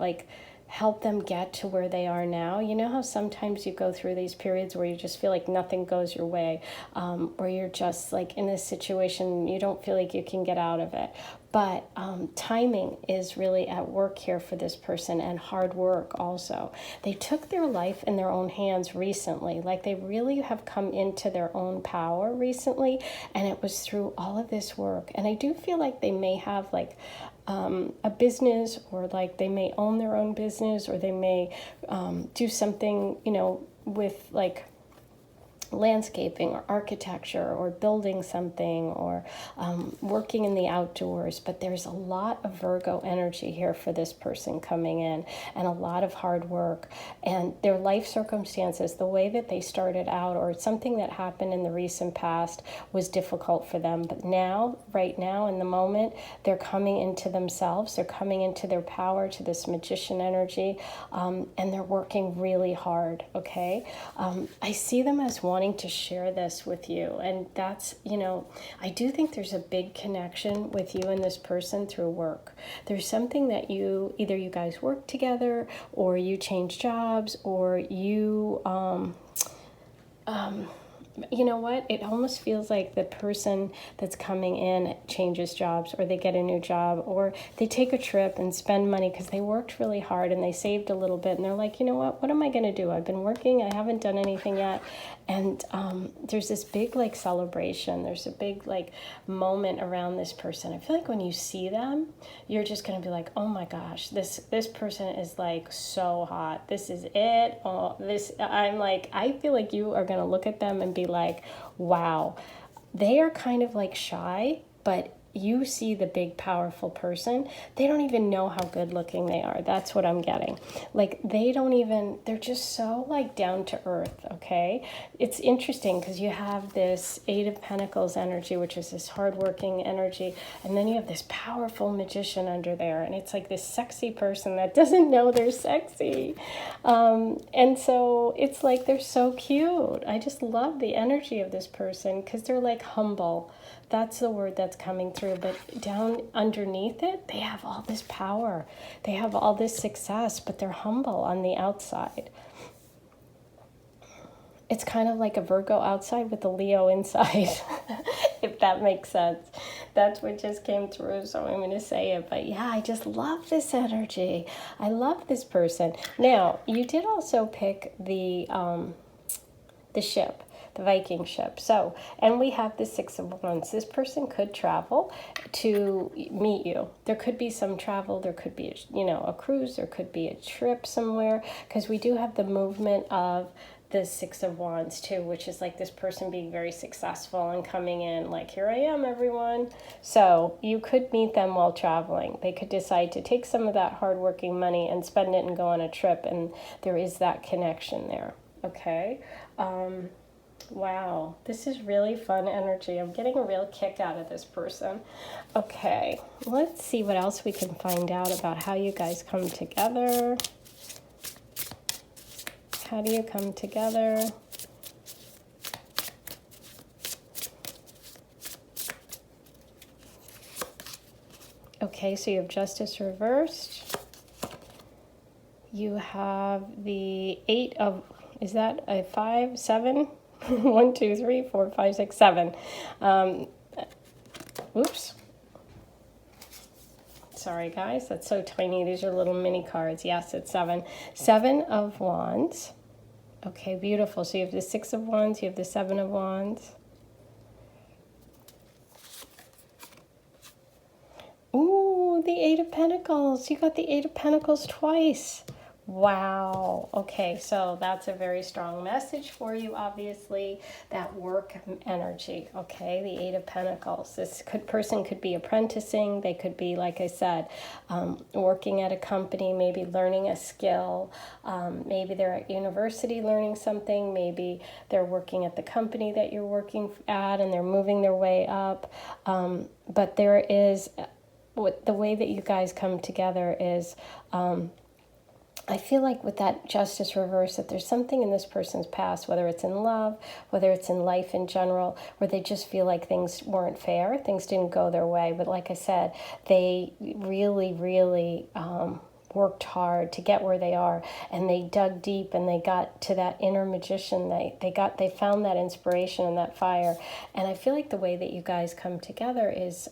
[SPEAKER 1] help them get to where they are now. You know how sometimes you go through these periods where you just feel like nothing goes your way, or you're just like in this situation, you don't feel like you can get out of it. But timing is really at work here for this person, and hard work also. They took their life in their own hands recently. Like they really have come into their own power recently, and it was through all of this work. And I do feel like they may have like a business, or like they may own their own business, or they may do something, you know, with like landscaping or architecture or building something, or working in the outdoors. But there's a lot of Virgo energy here for this person coming in, and a lot of hard work, and their life circumstances, the way that they started out, or something that happened in the recent past was difficult for them. But now, right now in the moment, they're coming into themselves, they're coming into their power, to this magician energy, and they're working really hard. Okay, I see them as wanting to share this with you, and that's, you know, I do think there's a big connection with you and this person through work. There's something that either you guys work together, or you change jobs, or you you know what? It almost feels like the person that's coming in changes jobs, or they get a new job, or they take a trip and spend money because they worked really hard and they saved a little bit, and they're like, you know what am I going to do? I've been working, I haven't done anything yet. And there's this big like celebration. There's a big like moment around this person. I feel like when you see them, you're just going to be like, oh my gosh, this person is like so hot. This is it. I feel like you are going to look at them and be like, wow. They are kind of like shy, but you see the big powerful person. They don't even know how good looking they are. That's what I'm getting. Like they're just so like down to earth. Okay, it's interesting because you have this Eight of Pentacles energy, which is this hardworking energy, and then you have this powerful magician under there, and it's like this sexy person that doesn't know they're sexy. And so it's like they're so cute. I just love the energy of this person because they're like humble. That's the word that's coming through. But down underneath it, they have all this power. They have all this success, but they're humble on the outside. It's kind of like a Virgo outside with a Leo inside, if that makes sense. That's what just came through, so I'm going to say it. But yeah, I just love this energy. I love this person. Now, you did also pick the ship, the Viking ship. So, and we have the Six of Wands. This person could travel to meet you. There could be some travel. There could be, a cruise. There could be a trip somewhere, because we do have the movement of the Six of Wands too, which is like this person being very successful and coming in like, here I am, everyone. So you could meet them while traveling. They could decide to take some of that hardworking money and spend it and go on a trip, and there is that connection there. Okay. Wow, this is really fun energy. I'm getting a real kick out of this person. Okay, let's see what else we can find out about how you guys come together. How do you come together? Okay, so you have Justice reversed. You have the Eight of, is that a 5, 7? 1, 2, 3, 4, 5, 6, 7. Oops. Sorry, guys. That's so tiny. These are little mini cards. Yes, it's 7. 7 of Wands. Okay, beautiful. So you have the Six of Wands. You have the 7 of Wands. Ooh, the Eight of Pentacles. You got the Eight of Pentacles twice. Wow. Okay, so that's a very strong message for you, obviously, that work energy. Okay, the Eight of Pentacles. This person could be apprenticing. They could be, like I said, working at a company, maybe learning a skill. Maybe they're at university learning something. Maybe they're working at the company that you're working at and they're moving their way up. But there is, the way that you guys come together is, I feel like with that Justice reverse, that there's something in this person's past, whether it's in love, whether it's in life in general, where they just feel like things weren't fair, things didn't go their way. But like I said, they really, really worked hard to get where they are, and they dug deep and they got to that inner magician. They found that inspiration and that fire. And I feel like the way that you guys come together is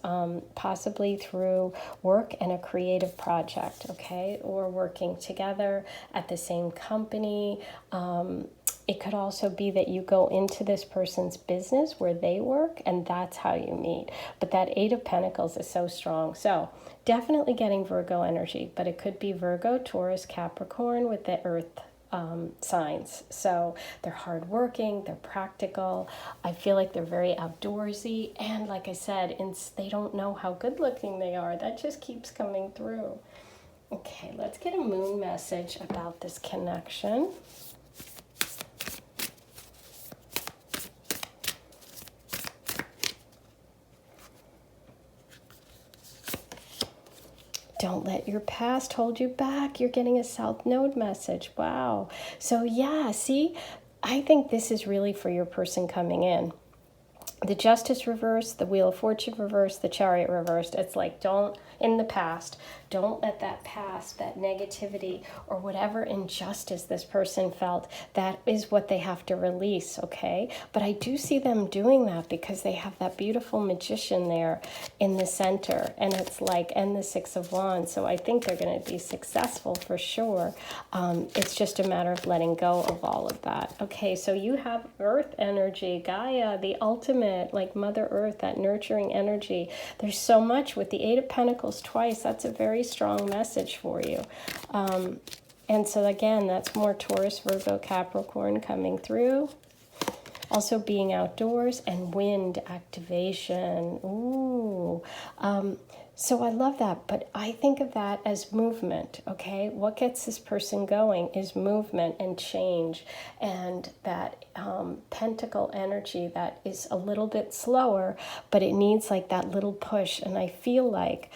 [SPEAKER 1] possibly through work and a creative project, okay, or working together at the same company. It could also be that you go into this person's business where they work, and that's how you meet. But that Eight of Pentacles is so strong. So definitely getting Virgo energy, but it could be Virgo, Taurus, Capricorn with the earth signs. So they're hardworking, they're practical. I feel like they're very outdoorsy. And like I said, they don't know how good looking they are. That just keeps coming through. Okay, let's get a moon message about this connection. Don't let your past hold you back. You're getting a South Node message. Wow. So yeah, see, I think this is really for your person coming in. The Justice reversed, the Wheel of Fortune reversed, the Chariot reversed. It's like, in the past, don't let that past, that negativity, or whatever injustice this person felt, that is what they have to release, okay? But I do see them doing that because they have that beautiful magician there in the center, and it's like, and the Six of Wands, so I think they're going to be successful for sure. It's just a matter of letting go of all of that. Okay, so you have Earth energy, Gaia, the ultimate, like Mother Earth, that nurturing energy. There's so much with the Eight of Pentacles twice. That's a very strong message for you. And so again, that's more Taurus, Virgo, Capricorn coming through. Also being outdoors and wind activation. Ooh. So I love that, but I think of that as movement, okay? What gets this person going is movement and change, and that pentacle energy that is a little bit slower, but it needs like that little push. And I feel like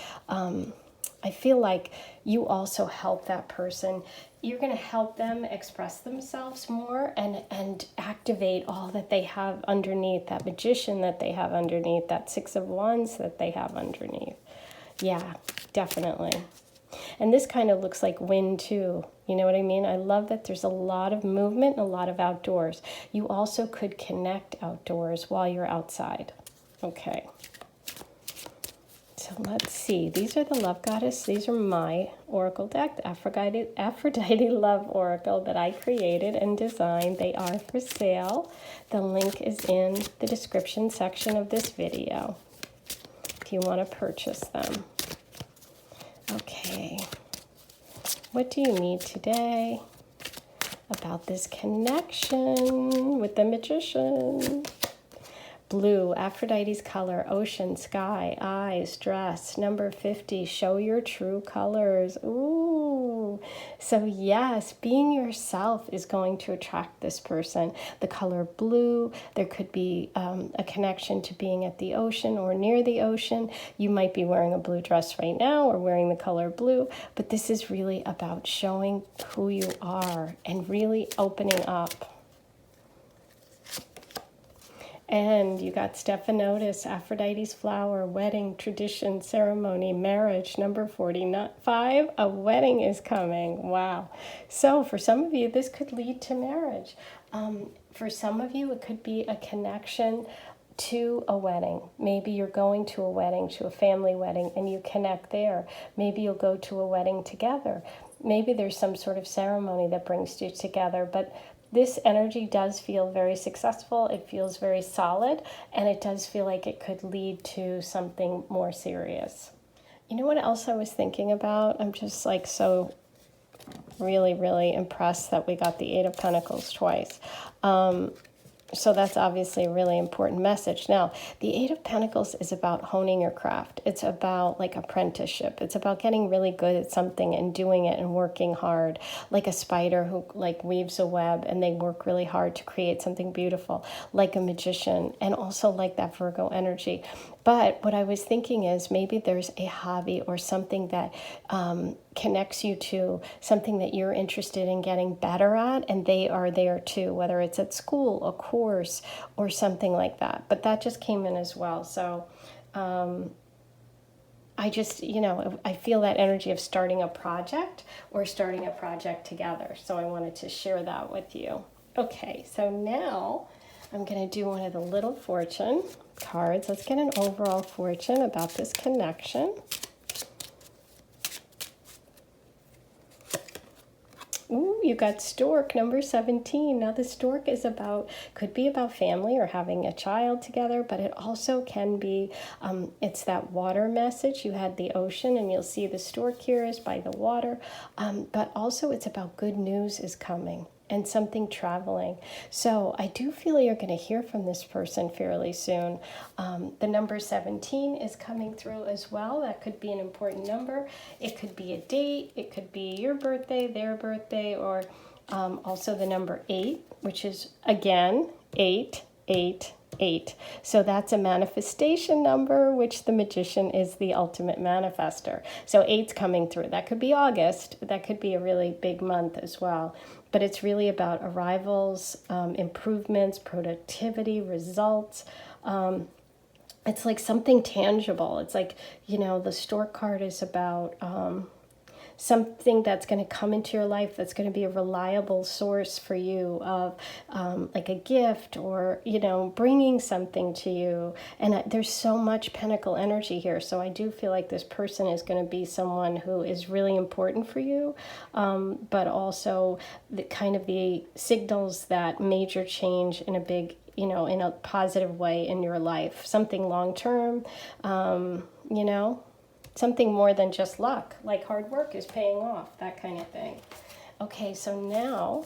[SPEAKER 1] you also help that person. You're going to help them express themselves more and activate all that they have underneath, that magician that they have underneath, that Six of Wands that they have underneath. Yeah, definitely. And this kind of looks like wind too. You know what I mean? I love that there's a lot of movement and a lot of outdoors. You also could connect outdoors while you're outside. Okay. So let's see. These are the Love Goddess. These are my Oracle deck, the Aphrodite Love Oracle that I created and designed. They are for sale. The link is in the description section of this video if you want to purchase them. Okay. What do you need today about this connection with the magician? Blue, Aphrodite's color, ocean, sky, eyes, dress. Number 50, show your true colors. Ooh. So yes, being yourself is going to attract this person. The color blue, there could be a connection to being at the ocean or near the ocean. You might be wearing a blue dress right now or wearing the color blue, but this is really about showing who you are and really opening up. And you got Stephanotis, Aphrodite's flower, wedding, tradition, ceremony, marriage. Number 45, a wedding is coming. Wow. So for some of you, this could lead to marriage. For some of you, it could be a connection to a wedding. Maybe you're going to a wedding, to a family wedding, and you connect there. Maybe you'll go to a wedding together. Maybe there's some sort of ceremony that brings you together, but this energy does feel very successful. It feels very solid, and it does feel like it could lead to something more serious. You know what else I was thinking about? I'm just like so really, really impressed that we got the Eight of Pentacles twice. So that's obviously a really important message. Now, the Eight of Pentacles is about honing your craft. It's about like apprenticeship. It's about getting really good at something and doing it and working hard, like a spider who like weaves a web and they work really hard to create something beautiful, like a magician, and also like that Virgo energy. But what I was thinking is maybe there's a hobby or something that connects you to something that you're interested in getting better at, and they are there too, whether it's at school, a course, or something like that. But that just came in as well. So I just, I feel that energy of starting a project or starting a project together. So I wanted to share that with you. Okay, so now I'm going to do one of the little fortune cards. Let's get an overall fortune about this connection. Ooh, you got stork number 17. Now the stork is could be about family or having a child together, but it also can be, it's that water message. You had the ocean and you'll see the stork here is by the water, but also it's about good news is coming and something traveling. So I do feel you're going to hear from this person fairly soon. The number 17 is coming through as well. That could be an important number. It could be a date. It could be your birthday, their birthday, or also the number 8, which is, again, 888. So that's a manifestation number, which the magician is the ultimate manifester. So 8's coming through. That could be August. That could be a really big month as well. But it's really about arrivals, improvements, productivity, results. It's like something tangible. It's like, the stork card is about something that's going to come into your life that's going to be a reliable source for you of like a gift or, bringing something to you. And there's so much pentacle energy here. So I do feel like this person is going to be someone who is really important for you, but also the signals that major change in a big, in a positive way in your life, something long-term, something more than just luck, like hard work is paying off, that kind of thing. Okay, so now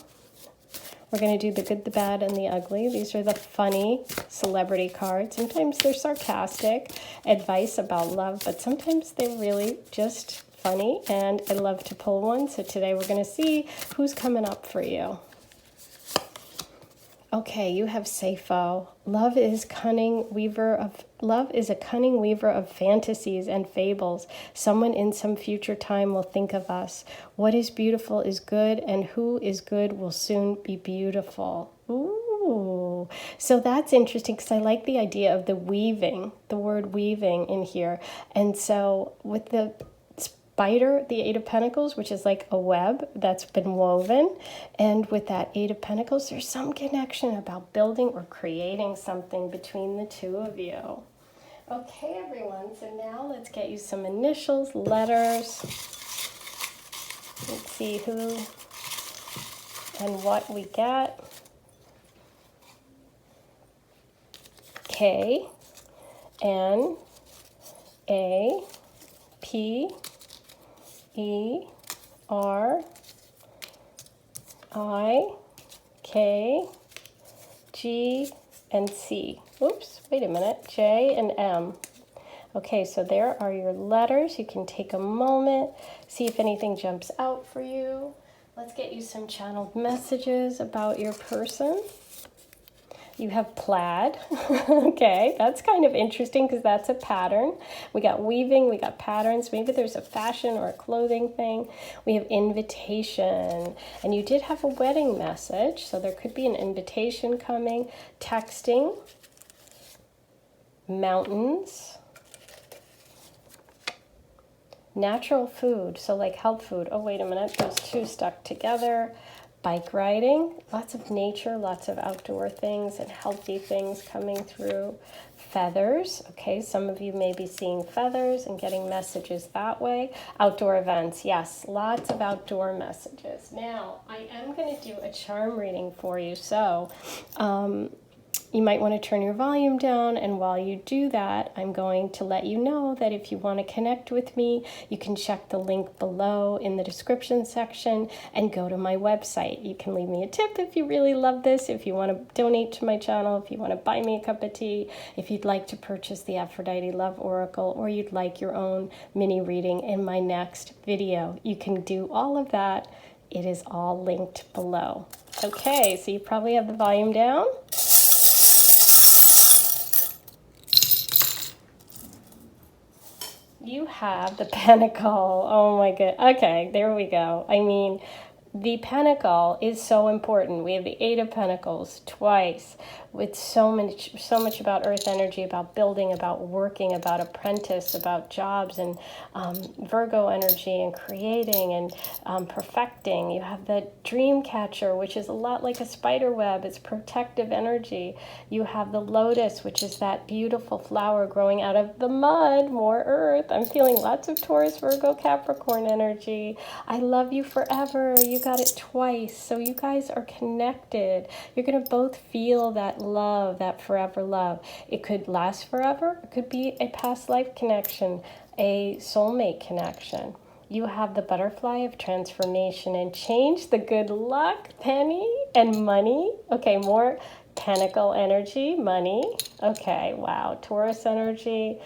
[SPEAKER 1] we're going to do the good, the bad, and the ugly. These are the funny celebrity cards. Sometimes they're sarcastic, advice about love, but sometimes they're really just funny, and I love to pull one. So today we're going to see who's coming up for you. Okay, you have Sappho. Love is a cunning weaver of fantasies and fables. Someone in some future time will think of us. What is beautiful is good, and who is good will soon be beautiful. Ooh, so that's interesting because I like the idea of the word weaving in here. And so with the spider, the 8 of Pentacles, which is like a web that's been woven. And with that 8 of Pentacles, there's some connection about building or creating something between the two of you. Okay, everyone, so now let's get you some initials, letters. Let's see who and what we get. K, N, A, P, E, R, I, K, G, and C. Oops, wait a minute. J and M. Okay, so there are your letters. You can take a moment, see if anything jumps out for you. Let's get you some channeled messages about your person. You have plaid. Okay, that's kind of interesting because that's a pattern. We got weaving, we got patterns. Maybe there's a fashion or a clothing thing. We have invitation. And you did have a wedding message, so there could be an invitation coming. Texting. Mountains. Natural food, so like health food. Oh, wait a minute, those two stuck together. Bike riding, lots of nature, lots of outdoor things and healthy things coming through. Feathers, okay, some of you may be seeing feathers and getting messages that way. Outdoor events, yes, lots of outdoor messages. Now, I am going to do a charm reading for you, so you might want to turn your volume down, and while you do that, I'm going to let you know that if you want to connect with me, you can check the link below in the description section and go to my website. You can leave me a tip if you really love this, if you want to donate to my channel, if you want to buy me a cup of tea, if you'd like to purchase the Aphrodite Love Oracle, or you'd like your own mini reading in my next video. You can do all of that. It is all linked below. Okay, so you probably have the volume down. You have the Pentacle. Oh my god. Okay, there we go. I mean, the Pentacle is so important. We have the 8 of Pentacles twice. It's so much about earth energy, about building, about working, about apprentice, about jobs, and Virgo energy and creating and perfecting. You have the dream catcher, which is a lot like a spider web. It's protective energy. You have the lotus, which is that beautiful flower growing out of the mud, more earth. I'm feeling lots of Taurus, Virgo, Capricorn energy. I love you forever. You got it twice. So you guys are connected. You're going to both feel that love, that forever love. It could last forever. It could be a past life connection, a soulmate connection. You have the butterfly of transformation and change, the good luck, penny, and money. Okay, more pentacle energy, money. Okay, wow. Taurus energy,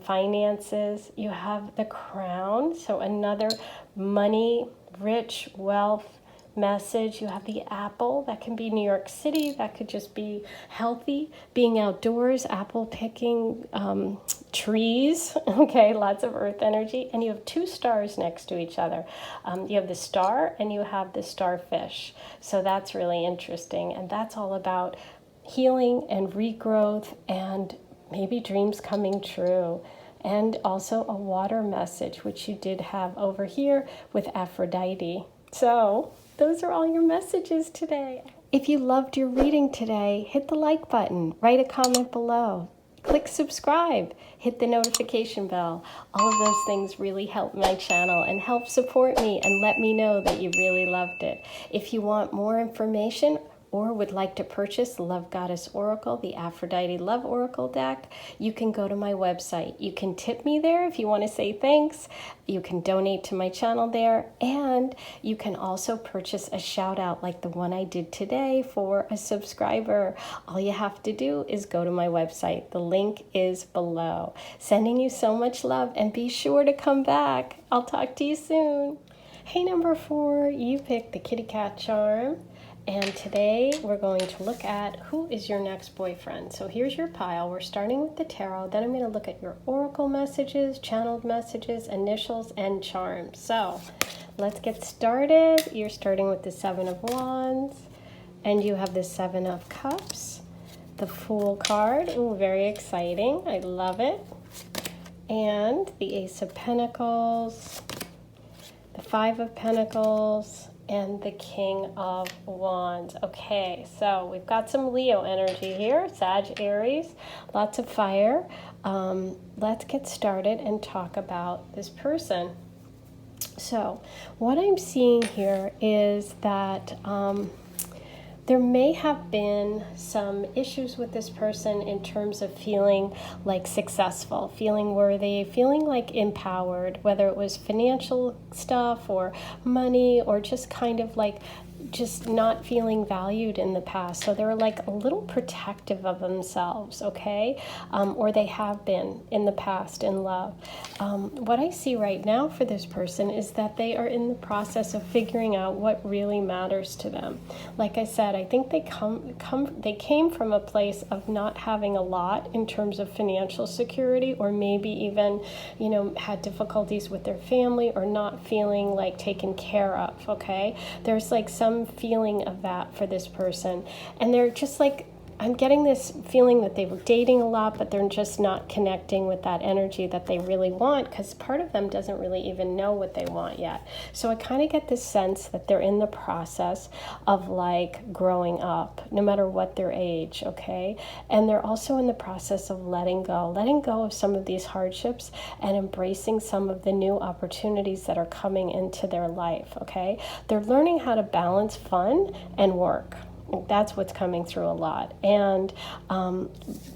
[SPEAKER 1] finances. You have the crown, so another money, rich, wealth message. You have the apple. That can be New York City. That could just be healthy, being outdoors, apple picking, trees. Okay, lots of earth energy. And you have two stars next to each other. You have the star and you have the starfish. So that's really interesting. And that's all about healing and regrowth and maybe dreams coming true. And also a water message, which you did have over here with Aphrodite. So those are all your messages today. If you loved your reading today, hit the like button, write a comment below, click subscribe, hit the notification bell. All of those things really help my channel and help support me and let me know that you really loved it. If you want more information or would like to purchase the Love Goddess Oracle, the Aphrodite Love Oracle deck, you can go to my website. You can tip me there if you want to say thanks. You can donate to my channel there, and you can also purchase a shout out like the one I did today for a subscriber. All you have to do is go to my website. The link is below. Sending you so much love, and be sure to come back. I'll talk to you soon. Hey, number 4, you picked the kitty cat charm. And today we're going to look at who is your next boyfriend. So here's your pile. We're starting with the tarot. Then I'm going to look at your oracle messages, channeled messages, initials, and charms. So let's get started. You're starting with the 7 of Wands. And you have the 7 of Cups. The Fool card. Ooh, very exciting. I love it. And the Ace of Pentacles. The 5 of Pentacles. And the King of Wands. Okay, so we've got some Leo energy here, Sag, Aries, lots of fire. Let's get started and talk about this person. So what I'm seeing here is that there may have been some issues with this person in terms of feeling like successful, feeling worthy, feeling like empowered, whether it was financial stuff or money or just kind of like just not feeling valued in the past. So they're like a little protective of themselves, okay? Or they have been in the past in love. What I see right now for this person is that they are in the process of figuring out what really matters to them. Like I said, I think they came from a place of not having a lot in terms of financial security, or maybe even, had difficulties with their family or not feeling like taken care of, okay? There's like some feeling of that for this person, and they're just like, I'm getting this feeling that they were dating a lot, but they're just not connecting with that energy that they really want, because part of them doesn't really even know what they want yet. So I kind of get this sense that they're in the process of like growing up, no matter what their age, okay? And they're also in the process of letting go of some of these hardships and embracing some of the new opportunities that are coming into their life, okay? They're learning how to balance fun and work. That's what's coming through a lot. And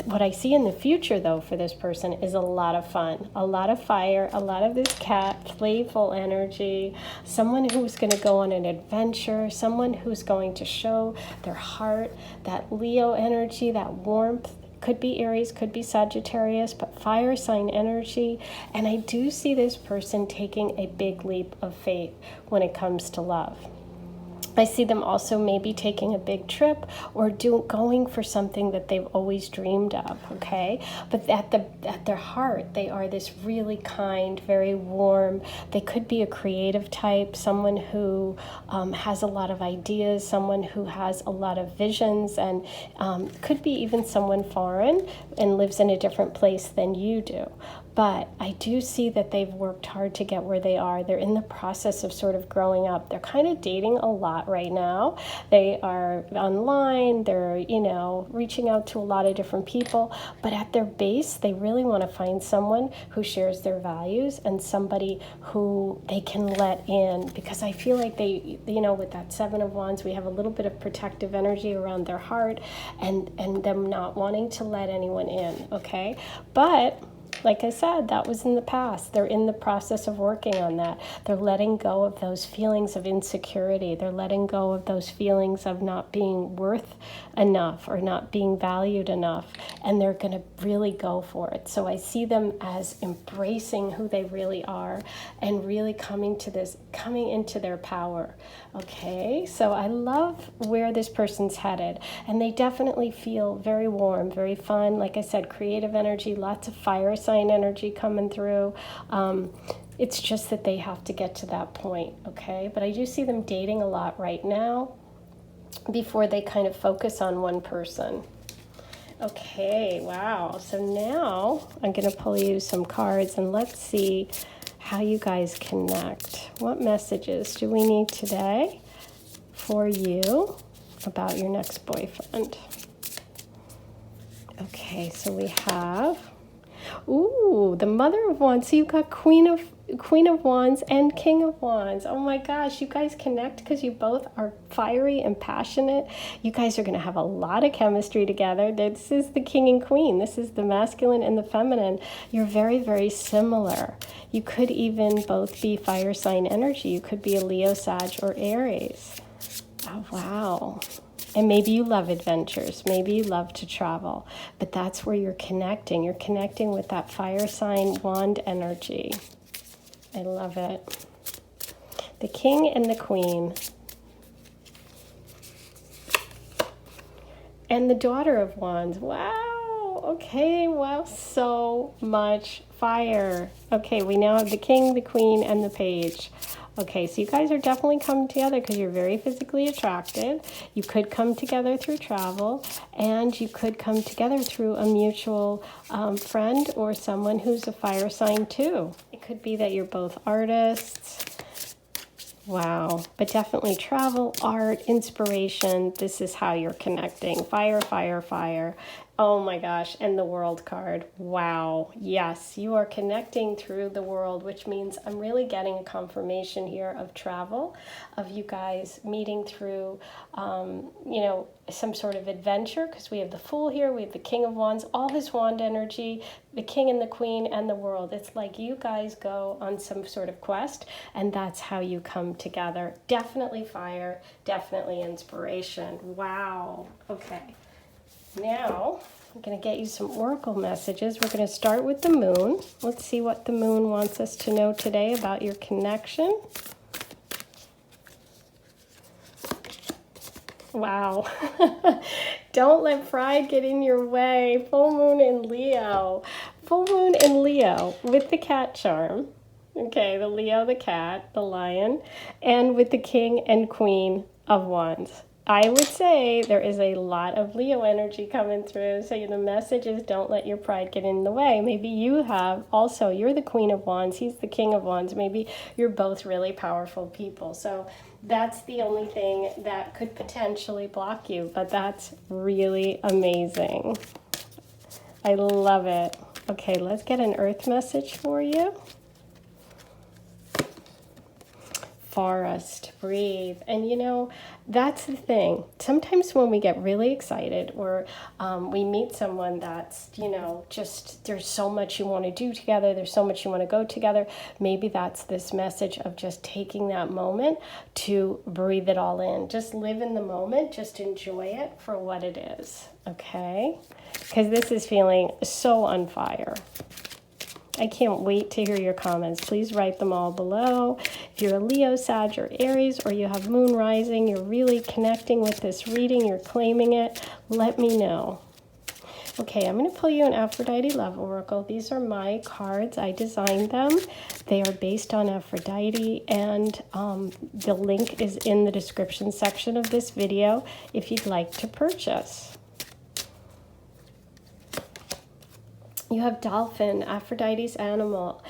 [SPEAKER 1] what I see in the future, though, for this person is a lot of fun, a lot of fire, a lot of this cat, playful energy, someone who's going to go on an adventure, someone who's going to show their heart, that Leo energy, that warmth. Could be Aries, could be Sagittarius, but fire sign energy. And I do see this person taking a big leap of faith when it comes to love. I see them also maybe taking a big trip or going for something that they've always dreamed of, okay? But at their heart, they are this really kind, very warm. They could be a creative type, someone who has a lot of ideas, someone who has a lot of visions, and could be even someone foreign and lives in a different place than you do. But I do see that they've worked hard to get where they are. They're in the process of sort of growing up. They're kind of dating a lot right now. They are online. They're, reaching out to a lot of different people. But at their base, they really want to find someone who shares their values and somebody who they can let in. Because I feel like they, with that Seven of Wands, we have a little bit of protective energy around their heart and them not wanting to let anyone in, okay? But like I said, that was in the past. They're in the process of working on that. They're letting go of those feelings of insecurity. They're letting go of those feelings of not being worth enough or not being valued enough. And they're going to really go for it. So I see them as embracing who they really are and really coming into their power. Okay, so I love where this person's headed. And they definitely feel very warm, very fun. Like I said, creative energy, lots of fire sign energy coming through. It's just that they have to get to that point, okay? But I do see them dating a lot right now before they kind of focus on one person. Okay, wow. So now I'm going to pull you some cards and let's see how you guys connect. What messages do we need today for you about your next boyfriend? Okay, so we have, the Mother of Wands. So you got Queen of Wands and King of Wands. Oh my gosh, you guys connect because you both are fiery and passionate. You guys are going to have a lot of chemistry together. This is the King and Queen. This is the masculine and the feminine. You're very, very similar. You could even both be fire sign energy. You could be a Leo, Sag, or Aries. Oh, wow. And maybe you love adventures. Maybe you love to travel. But that's where you're connecting. You're connecting with that fire sign wand energy. I love it. The King and the Queen. And the Daughter of Wands. Wow. Okay. Wow. So much fire. Okay. We now have the King, the Queen, and the Page. Okay, so you guys are definitely coming together because you're very physically attracted. You could come together through travel, and you could come together through a mutual friend or someone who's a fire sign too. It could be that you're both artists. Wow, but definitely travel, art, inspiration. This is how you're connecting. Fire, fire, fire. Oh my gosh, and the World card. Wow, yes, you are connecting through the world, which means I'm really getting a confirmation here of travel, of you guys meeting through, some sort of adventure, because we have the Fool here, we have the King of Wands, all this wand energy, the King and the Queen and the World. It's like you guys go on some sort of quest, and that's how you come together. Definitely fire, definitely inspiration. Wow, okay. Now, I'm going to get you some oracle messages. We're going to start with the Moon. Let's see what the Moon wants us to know today about your connection. Wow. Don't let pride get in your way. Full Moon in Leo. Full Moon in Leo with the cat charm. Okay, the Leo, the cat, the lion, and with the King and Queen of Wands. I would say there is a lot of Leo energy coming through. So the message is don't let your pride get in the way. Maybe you have also, you're the Queen of Wands, he's the King of Wands. Maybe you're both really powerful people. So that's the only thing that could potentially block you. But that's really amazing. I love it. Okay, let's get an earth message for you. Forest, breathe. And that's the thing. Sometimes when we get really excited or we meet someone that's, just there's so much you want to do together, there's so much you want to go together, maybe that's this message of just taking that moment to breathe it all in. Just live in the moment, just enjoy it for what it is, okay? Because this is feeling so on fire. I can't wait to hear your comments. Please write them all below. If you're a Leo, Sag, or Aries, or you have moon rising, you're really connecting with this reading, you're claiming it, let me know. Okay, I'm going to pull you an Aphrodite Love Oracle. These are my cards. I designed them. They are based on Aphrodite, and the link is in the description section of this video if you'd like to purchase. You have Dolphin, Aphrodite's animal,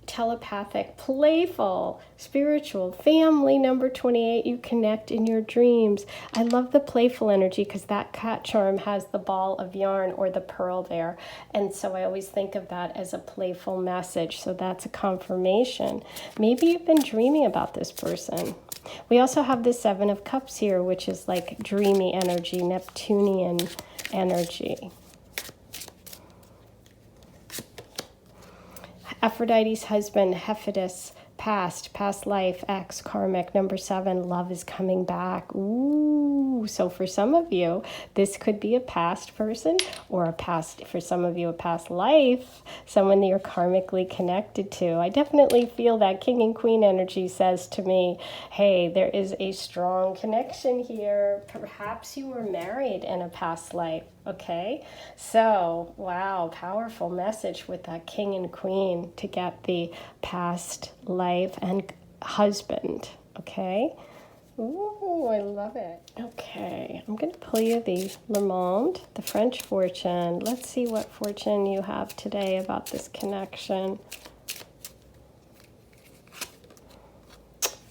[SPEAKER 1] telepathic, playful, spiritual, family, number 28, you connect in your dreams. I love the playful energy because that cat charm has the ball of yarn or the pearl there. And so I always think of that as a playful message. So that's a confirmation. Maybe you've been dreaming about this person. We also have the Seven of Cups here, which is like dreamy energy, Neptunian energy. Aphrodite's husband, Hephaestus, past life, ex, karmic, number 7, love is coming back. Ooh, so for some of you, this could be a past person, or for some of you, a past life, someone that you're karmically connected to. I definitely feel that King and Queen energy says to me, hey, there is a strong connection here. Perhaps you were married in a past life. Okay, so wow, powerful message with that King and Queen to get the past life and husband. Okay, ooh, I love it. Okay, I'm going to pull you the Le Monde, the French fortune. Let's see what fortune you have today about this connection.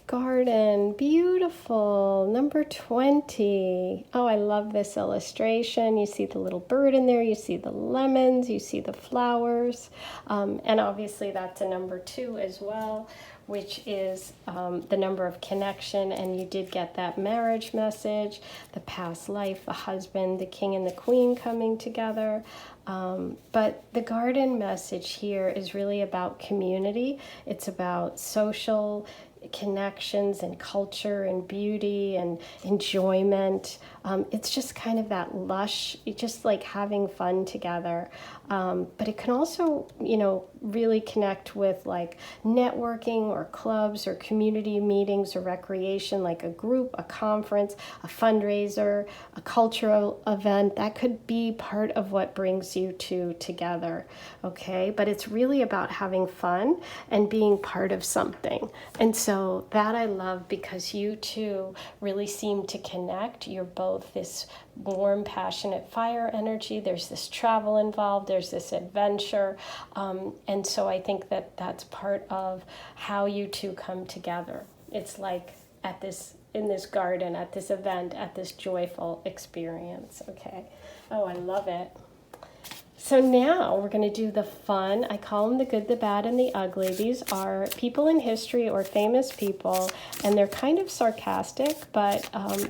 [SPEAKER 1] Garden, beautiful, number 20. Oh, I love this illustration. You see the little bird in there, you see the lemons, you see the flowers, and obviously that's a number 2 as well, which is the number of connection, and you did get that marriage message, the past life, the husband, the king and the queen coming together. But the garden message here is really about community. It's about social connections and culture and beauty and enjoyment. It's just kind of that lush, just like having fun together. But it can also, really connect with like networking or clubs or community meetings or recreation, like a group, a conference, a fundraiser, a cultural event. That could be part of what brings you two together, okay? But it's really about having fun and being part of something. And so that I love because you two really seem to connect. You're both this warm, passionate fire energy. There's this travel involved. There's this adventure. And so I think that that's part of how you two come together. It's like in this garden, at this event, at this joyful experience. Okay. Oh, I love it. So now we're going to do the fun. I call them the good, the bad, and the ugly. These are people in history or famous people, and they're kind of sarcastic, but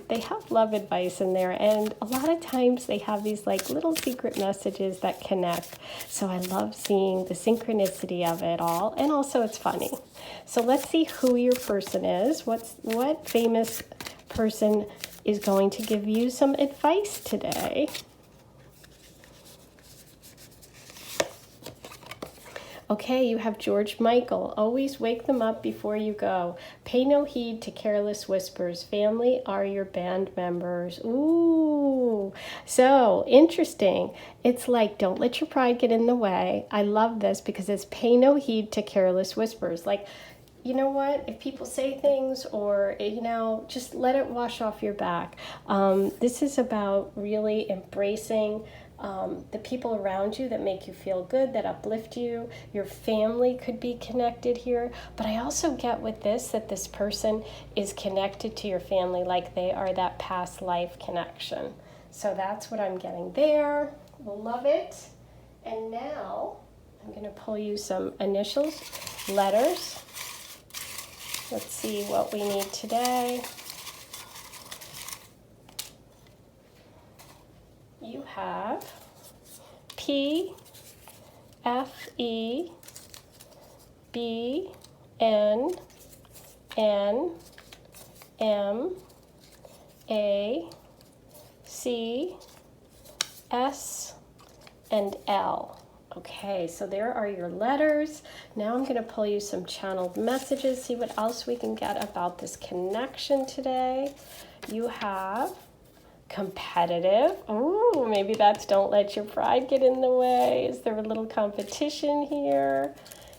[SPEAKER 1] they have love advice in there. And a lot of times they have these like little secret messages that connect. So I love seeing the synchronicity of it all, and also it's funny. So let's see who your person is. What famous person is going to give you some advice today? Okay, you have George Michael. Always wake them up before you go. Pay no heed to careless whispers. Family are your band members. Ooh, so interesting. It's like, don't let your pride get in the way. I love this because it's pay no heed to careless whispers. Like, you know what? If people say things or, just let it wash off your back. This is about really embracing the people around you that make you feel good, that uplift you. Your family could be connected here. But I also get with this that this person is connected to your family, like they are that past life connection. So that's what I'm getting there. Love it. And now I'm going to pull you some initials, letters. Let's see what we need today. You have P, F, E, B, N, N, M, A, C, S, and L. Okay, so there are your letters. Now I'm going to pull you some channeled messages, see what else we can get about this connection today. You have competitive. Ooh, maybe that's don't let your pride get in the way. Is there a little competition here?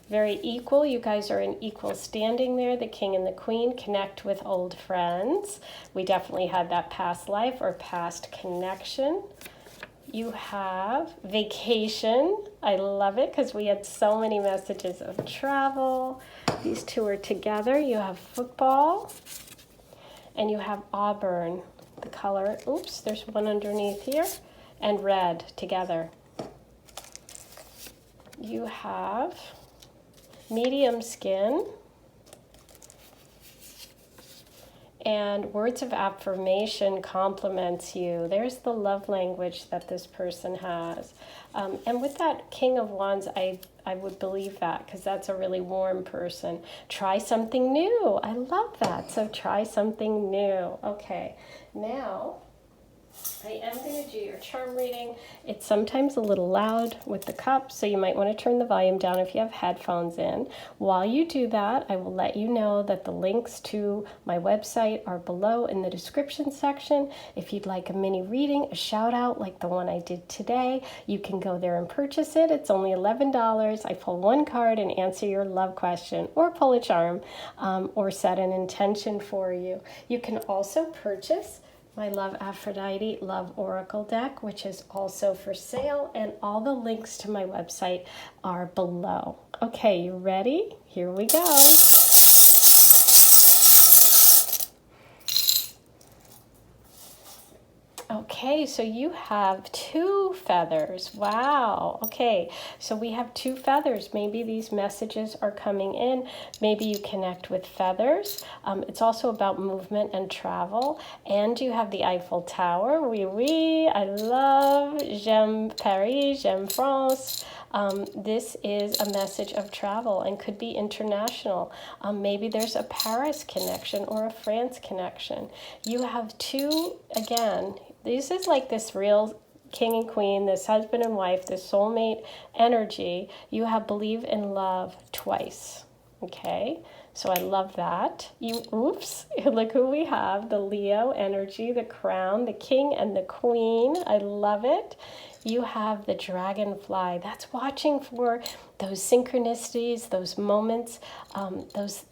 [SPEAKER 1] Very equal. You guys are in equal standing there, the king and the queen. Connect with old friends. We definitely had that past life or past connection. You have vacation. I love it because we had so many messages of travel. These two are together. You have football and you have auburn, the color. Oops, there's one underneath here, and red together. You have medium skin and words of affirmation compliments you. There's the love language that this person has. And with that King of Wands, I would believe that because that's a really warm person. Try something new. I love that. So try something new. Okay, now I am going to do your charm reading. It's sometimes a little loud with the cups, so you might want to turn the volume down if you have headphones in. While you do that, I will let you know that the links to my website are below in the description section. If you'd like a mini reading, a shout out like the one I did today, you can go there and purchase it. It's only $11. I pull one card and answer your love question, or pull a charm, or set an intention for you. You can also purchase my Love Aphrodite Love Oracle deck, which is also for sale, and all the links to my website are below. Okay, you ready? Here we go. Okay, so you have 2 feathers. Wow. Okay, so we have 2 feathers. Maybe these messages are coming in. Maybe you connect with feathers. It's also about movement and travel. And you have the Eiffel Tower. Oui, oui. I love. J'aime Paris. J'aime France. This is a message of travel and could be international. Maybe there's a Paris connection or a France connection. You have 2, again, this is like this real king and queen, this husband and wife, this soulmate energy. You have believe in love twice. Okay, so I love that. Oops, look who we have, the Leo energy, the crown, the king and the queen. I love it. You have the dragonfly. That's watching for those synchronicities, those moments,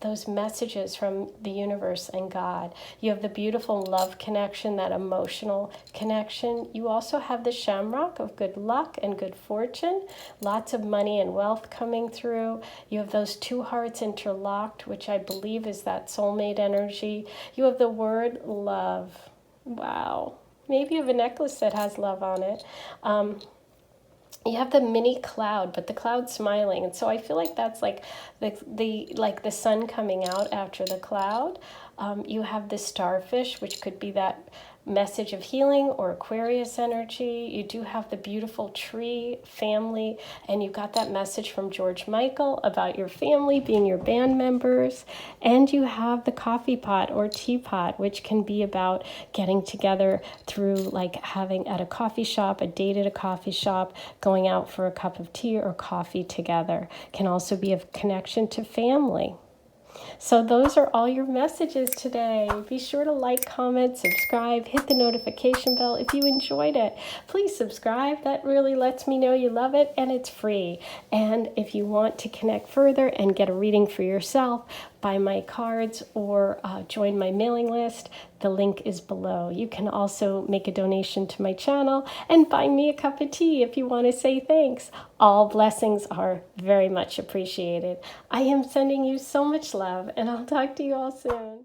[SPEAKER 1] those messages from the universe and God. You have the beautiful love connection, that emotional connection. You also have the shamrock of good luck and good fortune, lots of money and wealth coming through. You have those 2 hearts interlocked, which I believe is that soulmate energy. You have the word love. Wow. Maybe you have a necklace that has love on it. You have the mini cloud, but the cloud's smiling, and so I feel like that's like the sun coming out after the cloud. You have the starfish, which could be that message of healing or Aquarius energy. You do have the beautiful tree family, and you got that message from George Michael about your family being your band members. And you have the coffee pot or teapot, which can be about getting together through like having at a coffee shop, a date at a coffee shop, going out for a cup of tea or coffee together. Can also be a connection to family. So those are all your messages today. Be sure to like, comment, subscribe, hit the notification bell if you enjoyed it. Please subscribe. That really lets me know you love it, and it's free. And if you want to connect further and get a reading for yourself, buy my cards or join my mailing list, the link is below. You can also make a donation to my channel and buy me a cup of tea if you want to say thanks. All blessings are very much appreciated. I am sending you so much love, and I'll talk to you all soon.